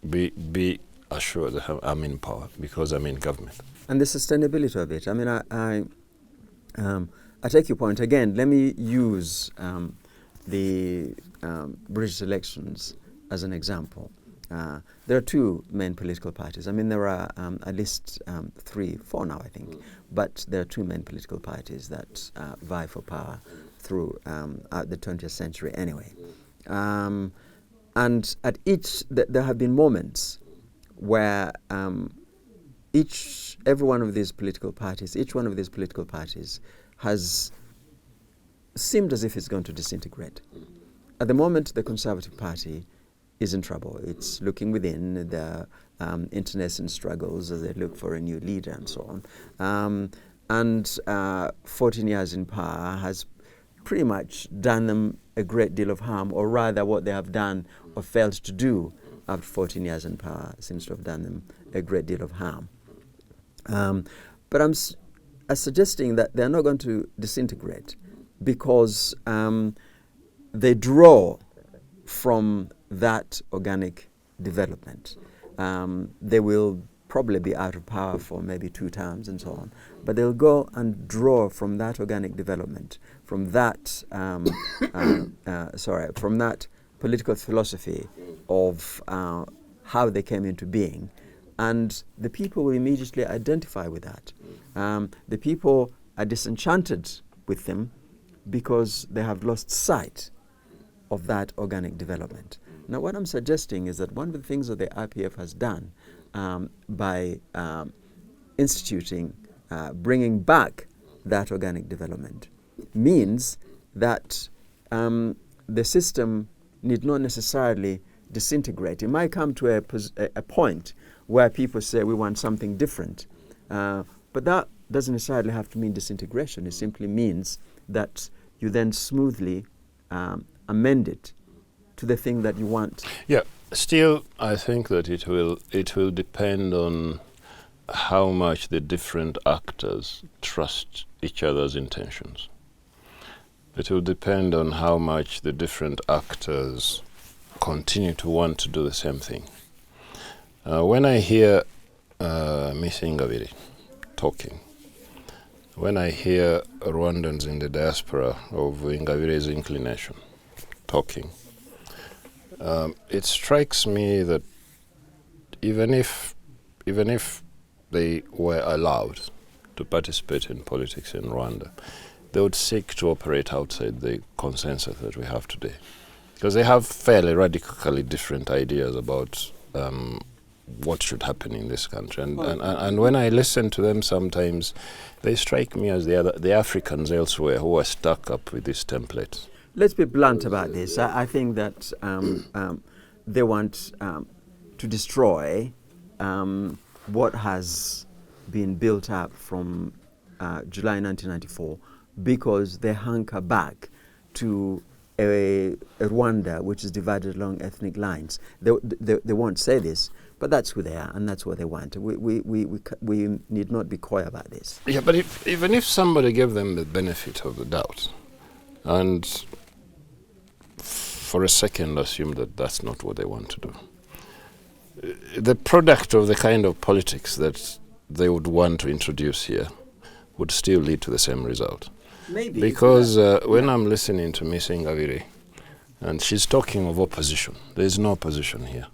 assured that I'm in power because I'm in government. And the sustainability of it. I mean, I take your point. Again, let me use the British elections as an example. There are two main political parties. I mean, there are at least 3, 4 now, I think. But there are two main political parties that vie for power through the 20th century anyway. And at each, there have been moments where each one of these political parties has seemed as if it's going to disintegrate. At the moment, the Conservative Party is in trouble. It's looking within the internecine struggles as they look for a new leader and so on. And 14 years in power has pretty much done them a great deal of harm, or rather what they have done or failed to do after 14 years in power seems to have done them a great deal of harm. But I'm suggesting that they're not going to disintegrate because they draw from that organic development. They will probably be out of power for maybe 2 terms and so on, but they'll go and draw from that organic development, from that from that political philosophy of how they came into being, and the people will immediately identify with that. The people are disenchanted with them because they have lost sight of that organic development. Now, what I'm suggesting is that one of the things that the RPF has done by instituting, bringing back that organic development, means that the system need not necessarily disintegrate. It might come to a point where people say we want something different, but that doesn't necessarily have to mean disintegration. It simply means that you then smoothly amend it to the thing that you want. Yeah, Still, I think that it will depend on how much the different actors trust each other's intentions. It will depend on how much the different actors continue to want to do the same thing. When I hear Miss Ingabire talking, when I hear Rwandans in the diaspora of Ingabire's inclination talking, it strikes me that even if they were allowed to participate in politics in Rwanda, they would seek to operate outside the consensus that we have today. Because they have fairly radically different ideas about what should happen in this country. And when I listen to them sometimes, they strike me as the Africans elsewhere who are stuck up with this template. Let's be blunt about this. I think that they want to destroy what has been built up from July 1994 because they hunker back to a Rwanda which is divided along ethnic lines. They won't say this, but that's who they are and that's what they want. We need not be coy about this. Yeah, but even if somebody gave them the benefit of the doubt and for a second assume that that's not what they want to do, the product of the kind of politics that they would want to introduce here would still lead to the same result. Maybe. Because when I'm listening to Miss Ingabire, and she's talking of opposition, there is no opposition here.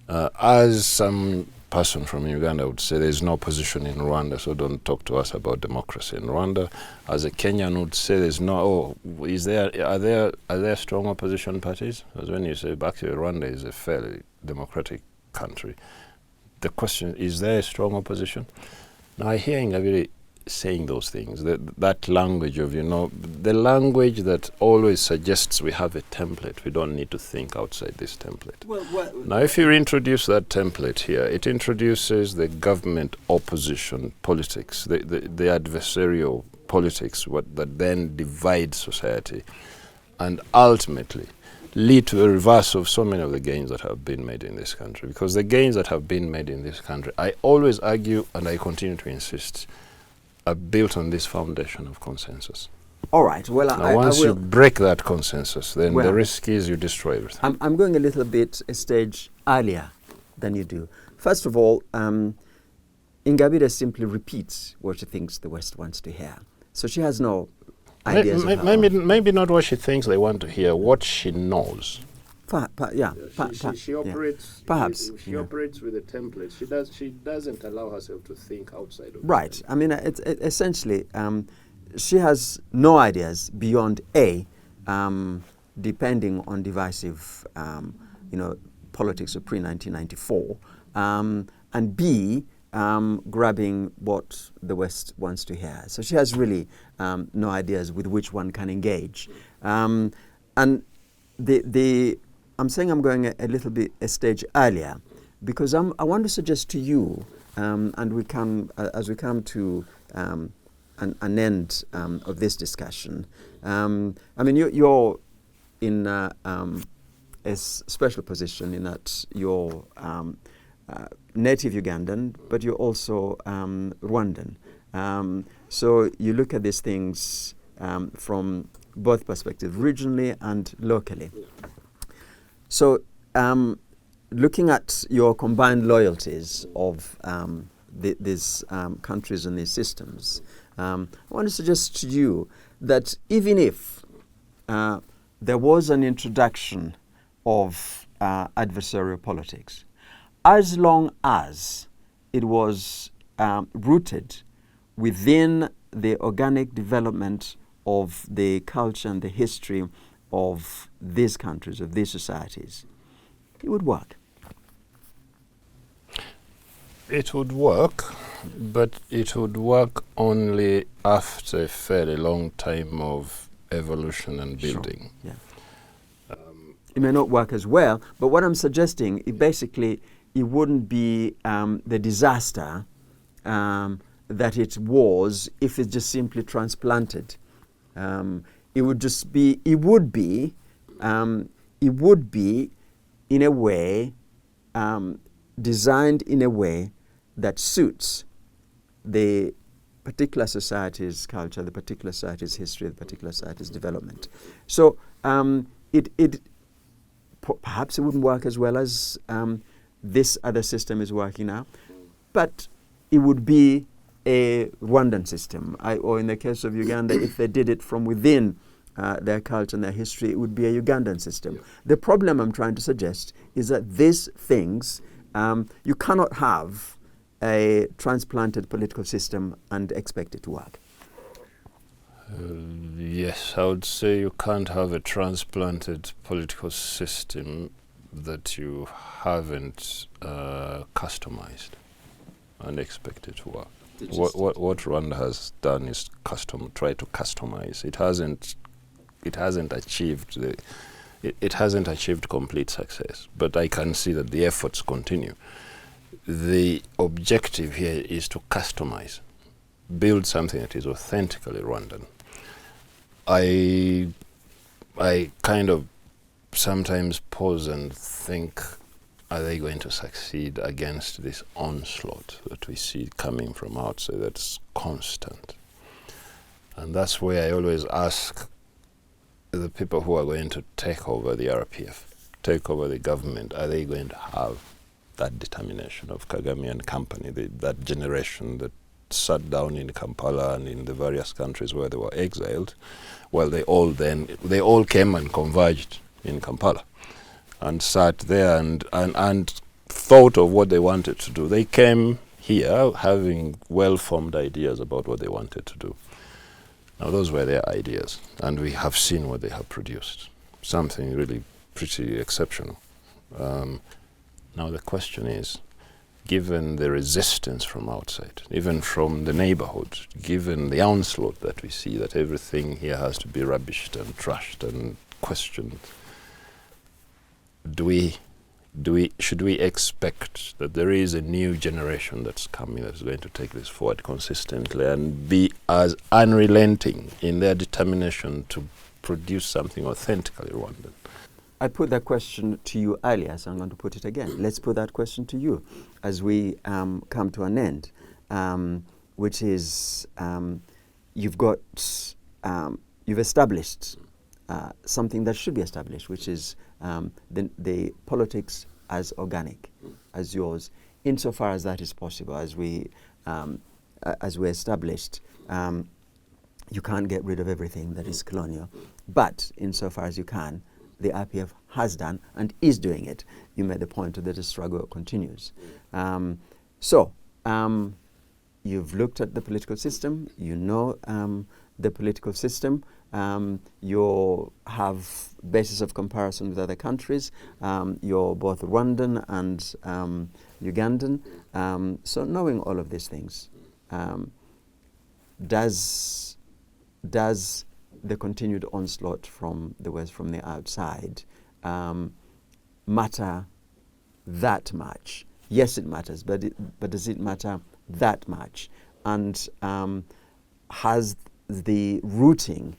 As some person from Uganda would say, there is no opposition in Rwanda, so don't talk to us about democracy in Rwanda. As a Kenyan would say, there's no. Are there strong opposition parties? Because when you say actually Rwanda is a fairly democratic country, the question is there a strong opposition? Now I hear Ingabire saying those things, that language of, the language that always suggests we have a template, we don't need to think outside this template. Now if you introduce that template here, it introduces the government opposition politics, the adversarial politics, that then divides society and ultimately lead to a reverse of so many of the gains that have been made in this country. Because the gains that have been made in this country, I always argue and I continue to insist, are built on this foundation of consensus. All right. Well, once you break that consensus, then the risk is you destroy everything. I'm going a stage earlier than you do. First of all, Ingabire simply repeats what she thinks the West wants to hear. So she has no ideas. Maybe not what she thinks they want to hear, what she knows. She operates. Perhaps she operates with a template. She doesn't allow herself to think outside of. Right. I mean, essentially, she has no ideas beyond A, depending on divisive, politics of pre-1994, and B, grabbing what the West wants to hear. So she has really no ideas with which one can engage, and I'm saying I'm going a stage earlier because I want to suggest to you, and as we come to an end of this discussion. I mean, you're in a special position in that you're native Ugandan, but you're also Rwandan. So you look at these things from both perspectives, regionally and locally. So looking at your combined loyalties of these countries and these systems, I want to suggest to you that even if there was an introduction of adversarial politics, as long as it was rooted within the organic development of the culture and the history of these countries, of these societies, it would work. It would work, but it would work only after a fairly long time of evolution and building. Sure. Yeah. It may not work as well, but what I'm suggesting, it wouldn't be the disaster that it was if it's just simply transplanted. It would be in a way, designed in a way that suits the particular society's culture, the particular society's history, the particular society's development. So perhaps it wouldn't work as well as this other system is working now, but it would be a Rwandan system. Or in the case of Uganda, if they did it from within their culture and their history, it would be a Ugandan system. The problem I'm trying to suggest is that these things, you cannot have a transplanted political system and expect it to work. Yes, I would say you can't have a transplanted political system that you haven't customized and expect it to work. What Rwanda has done is try to customize. It hasn't achieved complete success, but I can see that the efforts continue. The objective here is to customize, build something that is authentically Rwandan. I kind of sometimes pause and think, are they going to succeed against this onslaught that we see coming from outside that's constant? And that's where I always ask the people who are going to take over the RPF, take over the government, are they going to have that determination of Kagame and company, that generation that sat down in Kampala and in the various countries where they were exiled? Well, they all came and converged in Kampala and sat there and thought of what they wanted to do. They came here having well-formed ideas about what they wanted to do. Now, those were their ideas, and we have seen what they have produced, something really pretty exceptional. Now the question is, given the resistance from outside, even from the neighborhood, given the onslaught that we see, that everything here has to be rubbished and trashed and questioned, should we expect that there is a new generation that's coming that's going to take this forward consistently and be as unrelenting in their determination to produce something authentically Rwandan? I put that question to you earlier, so I'm going to put it again. Let's put that question to you as we come to an end, which is you've established something that should be established, which is the politics as organic, as yours, insofar as that is possible. As we established, you can't get rid of everything that is colonial, but insofar as you can, the RPF has done and is doing it. You made the point that the struggle continues. You've looked at the political system. You know the political system. You have basis of comparison with other countries. You're both Rwandan and Ugandan. So knowing all of these things, does the continued onslaught from the West, from the outside, matter that much? Yes, it matters, but does it matter that much? And has the rooting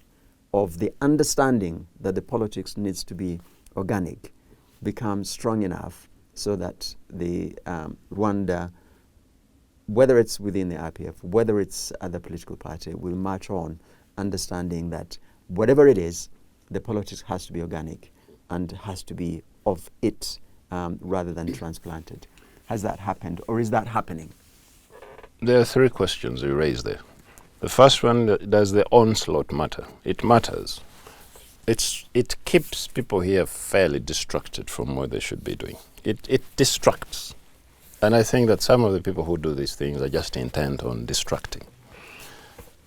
of the understanding that the politics needs to be organic become strong enough so that the Rwanda, whether it's within the RPF, whether it's other political party, will march on understanding that whatever it is, the politics has to be organic and has to be of it rather than transplanted? Has that happened, or is that happening? There are three questions you raised there. The first one, does the onslaught matter? It matters. It keeps people here fairly distracted from what they should be doing. It distracts. And I think that some of the people who do these things are just intent on distracting.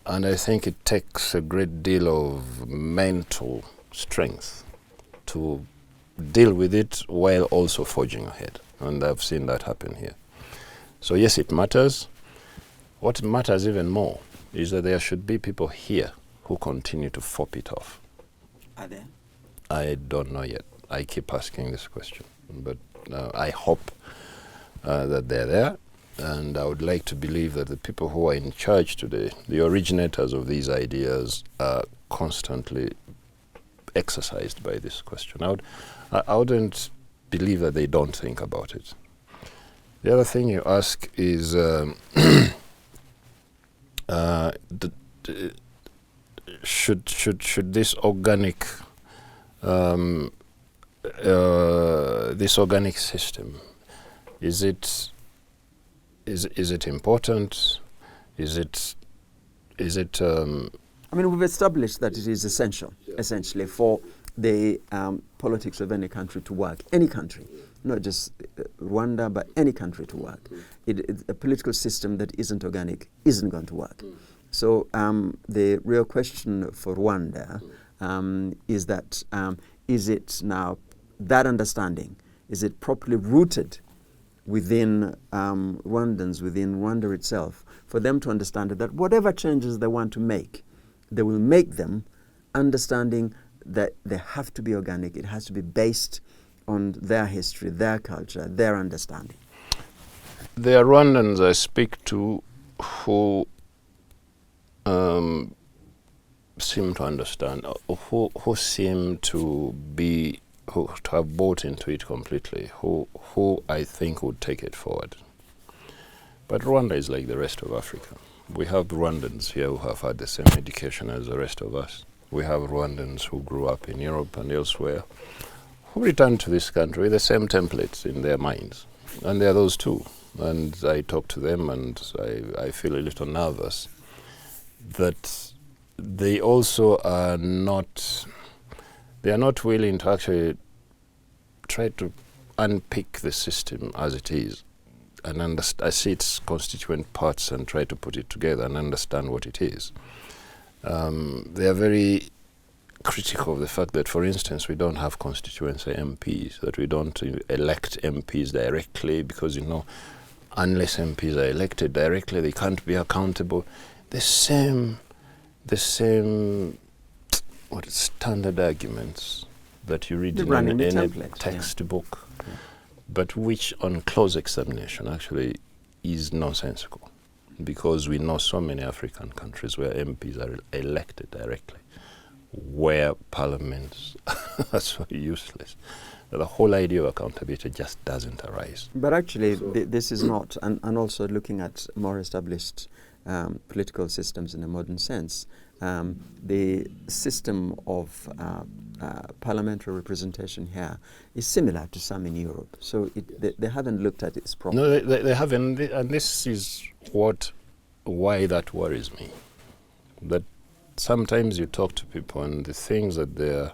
And I think it takes a great deal of mental strength to deal with it while also forging ahead. And I've seen that happen here. So yes, it matters. What matters even more is that there should be people here who continue to fop it off. Are there? I don't know yet. I keep asking this question. But I hope that they're there. And I would like to believe that the people who are in charge today, the originators of these ideas, are constantly exercised by this question. I wouldn't believe that they don't think about it. The other thing you ask is, should this organic system, is it important? Is it I mean, we've established that it is essential, essentially, for the politics of any country to work. Any country, not just Rwanda, but any country to work. A political system that isn't organic isn't going to work. So the real question for Rwanda is that, is it now, that understanding, is it properly rooted within Rwandans, within Rwanda itself, for them to understand that whatever changes they want to make, they will make them understanding that they have to be organic. It has to be based on their history, their culture, their understanding. There are Rwandans I speak to who seem to understand, who seem to be, who have bought into it completely, who I think would take it forward. But Rwanda is like the rest of Africa. We have Rwandans here who have had the same education as the rest of us. We have Rwandans who grew up in Europe and elsewhere, who return to this country with the same templates in their minds. And there are those too. And I talk to them and I feel a little nervous that they also are not willing to actually try to unpick the system as it is and see its constituent parts and try to put it together and understand what it is. They are very critical of the fact that, for instance, we don't have constituency MPs, that we don't elect MPs directly because, unless MPs are elected directly, they can't be accountable. The same standard arguments that you read in any textbook, but which on close examination actually is nonsensical, because we know so many African countries where MPs are elected directly, where parliaments are so useless. The whole idea of accountability just doesn't arise. But actually, this is not, and also looking at more established political systems in a modern sense, the system of parliamentary representation here is similar to some in Europe. So they haven't looked at it properly. No, they haven't, and this is why that worries me. That sometimes you talk to people and the things that they're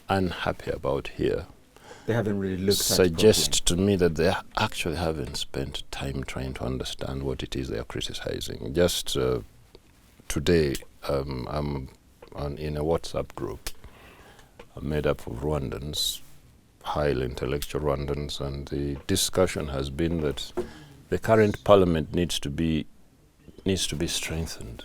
unhappy about here, they haven't really looked at it suggest to me that they actually haven't spent time trying to understand what it is they are criticizing. Just today, I'm in a WhatsApp group made up of Rwandans, highly intellectual Rwandans, and the discussion has been that the current parliament needs to be strengthened.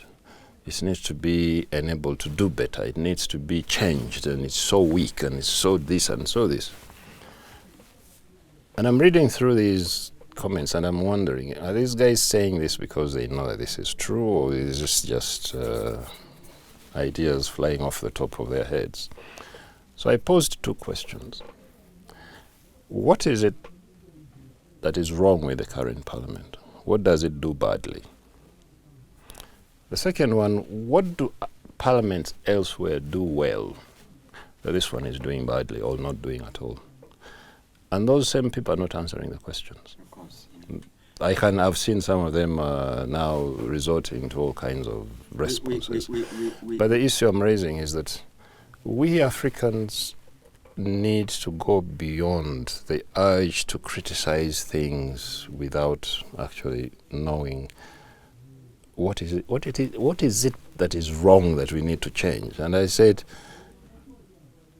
It needs to be enabled to do better. It needs to be changed, and it's so weak, and it's so this and so this. And I'm reading through these comments, and I'm wondering, are these guys saying this because they know that this is true, or is this just ideas flying off the top of their heads? So I posed two questions. What is it that is wrong with the current parliament? What does it do badly? The second one, what do parliaments elsewhere do well that this one is doing badly or not doing at all? And those same people are not answering the questions. Of course. I've seen some of them now resorting to all kinds of responses. But the issue I'm raising is that we Africans need to go beyond the urge to criticize things without actually knowing what is it that is wrong that we need to change. And I said,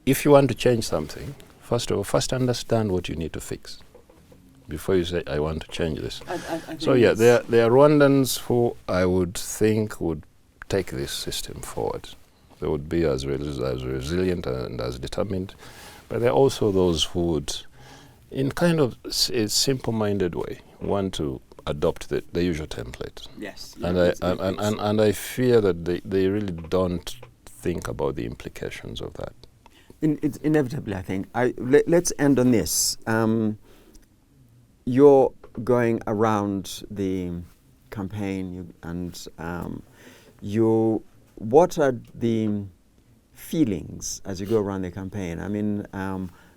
if you want to change something, first understand what you need to fix before you say, I want to change this. So yeah, there are Rwandans who I would think would take this system forward. They would be as resilient and as determined. But there are also those who would, in kind of a simple-minded way, want to adopt the usual template. Yes. And I fear that they really don't think about the implications of that. It's inevitably, I think. Let's end on this. You're going around the campaign, what are the feelings as you go around the campaign? I mean,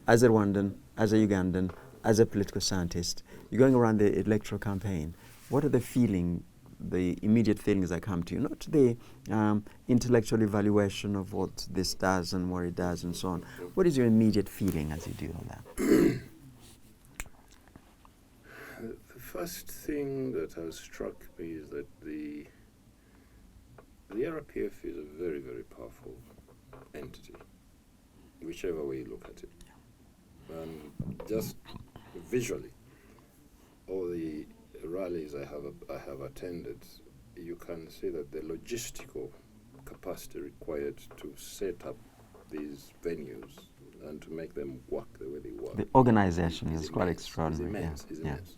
as a Rwandan, as a Ugandan, as a political scientist, you're going around the electoral campaign. What are the immediate feelings that come to you? Not the intellectual evaluation of what this does and what it does and so on. What is your immediate feeling as you do all that? The first thing that has struck me is that the RPF is a very, very powerful entity, whichever way you look at it. And just visually, all the rallies I have attended, you can see that the logistical capacity required to set up these venues and to make them work the way they work. The organization is quite extraordinary. It's immense.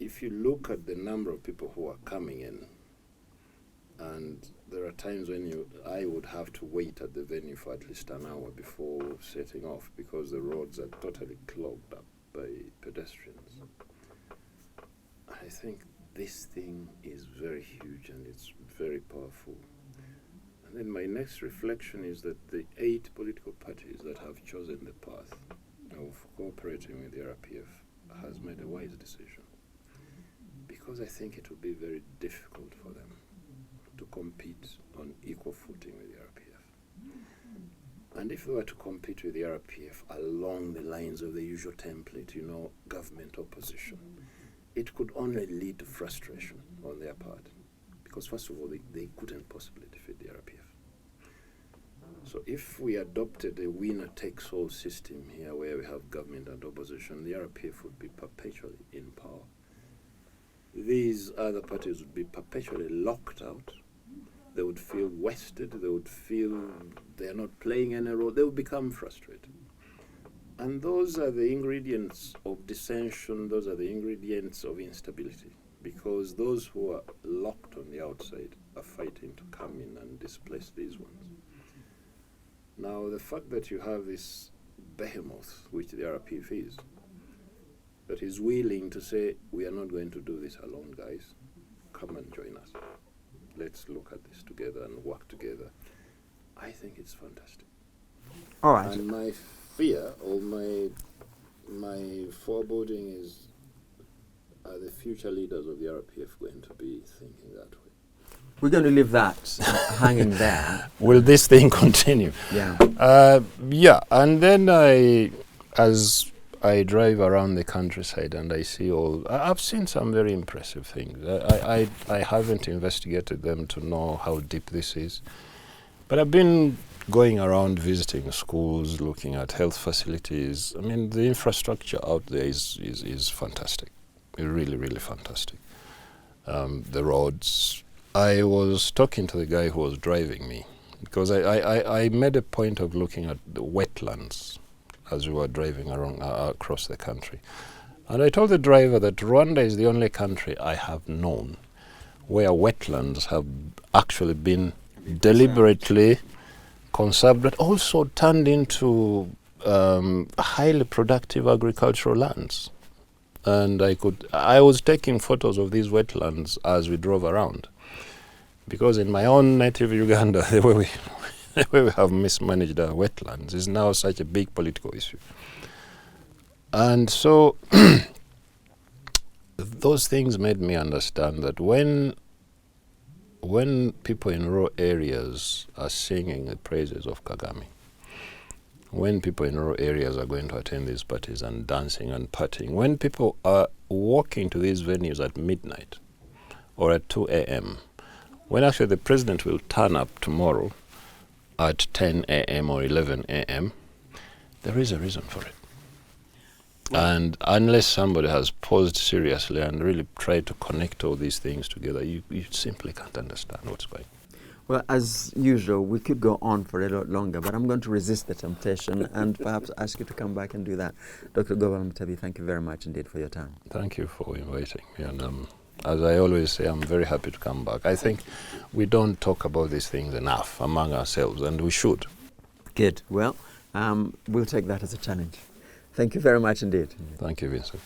If you look at the number of people who are coming in, and there are times when I would have to wait at the venue for at least an hour before setting off because the roads are totally clogged up by pedestrians. I think this thing is very huge and it's very powerful. And then my next reflection is that the 8 political parties that have chosen the path of cooperating with the RPF has made a wise decision, because I think it would be very difficult for them to compete on equal footing with the RPF. And if they were to compete with the RPF along the lines of the usual template, government opposition, it could only lead to frustration on their part. Because first of all, they couldn't possibly defeat the RPF. So if we adopted a winner-takes-all system here where we have government and opposition, the RPF would be perpetually in power. These other parties would be perpetually locked out. They would feel wasted. They would feel they're not playing any role. They would become frustrated. And those are the ingredients of dissension. Those are the ingredients of instability, because those who are locked on the outside are fighting to come in and displace these ones. Now, the fact that you have this behemoth, which the RPF is, that is willing to say, we are not going to do this alone, guys. Come and join us. Let's look at this together and work together. I think it's fantastic. All right. And my fear or my foreboding is, are the future leaders of the RPF going to be thinking that way? We're going to leave that hanging there. Will this thing continue? Yeah. Yeah, and then as I drive around the countryside and I see I've seen some very impressive things. I haven't investigated them to know how deep this is, but I've been going around visiting schools, looking at health facilities. I mean, the infrastructure out there is fantastic, really, really fantastic. The roads. I was talking to the guy who was driving me, because I made a point of looking at the wetlands as we were driving around across the country. And I told the driver that Rwanda is the only country I have known where wetlands have actually been deliberately conserved, but also turned into highly productive agricultural lands. And I was taking photos of these wetlands as we drove around, because in my own native Uganda, the way we have mismanaged our wetlands is now such a big political issue. And so those things made me understand that when people in rural areas are singing the praises of Kagame, when people in rural areas are going to attend these parties and dancing and partying, when people are walking to these venues at midnight or at 2 a.m., when actually the president will turn up tomorrow at 10 a.m. or 11 a.m., there is a reason for it. And unless somebody has paused seriously and really tried to connect all these things together, you simply can't understand what's going on. Well, as usual, we could go on for a lot longer, but I'm going to resist the temptation and perhaps ask you to come back and do that. Dr. Governor Mutabi, thank you very much indeed for your time. Thank you for inviting me. And as I always say, I'm very happy to come back. I think we don't talk about these things enough among ourselves, and we should. Good. Well, we'll take that as a challenge. Thank you very much indeed. Thank you, Vincent.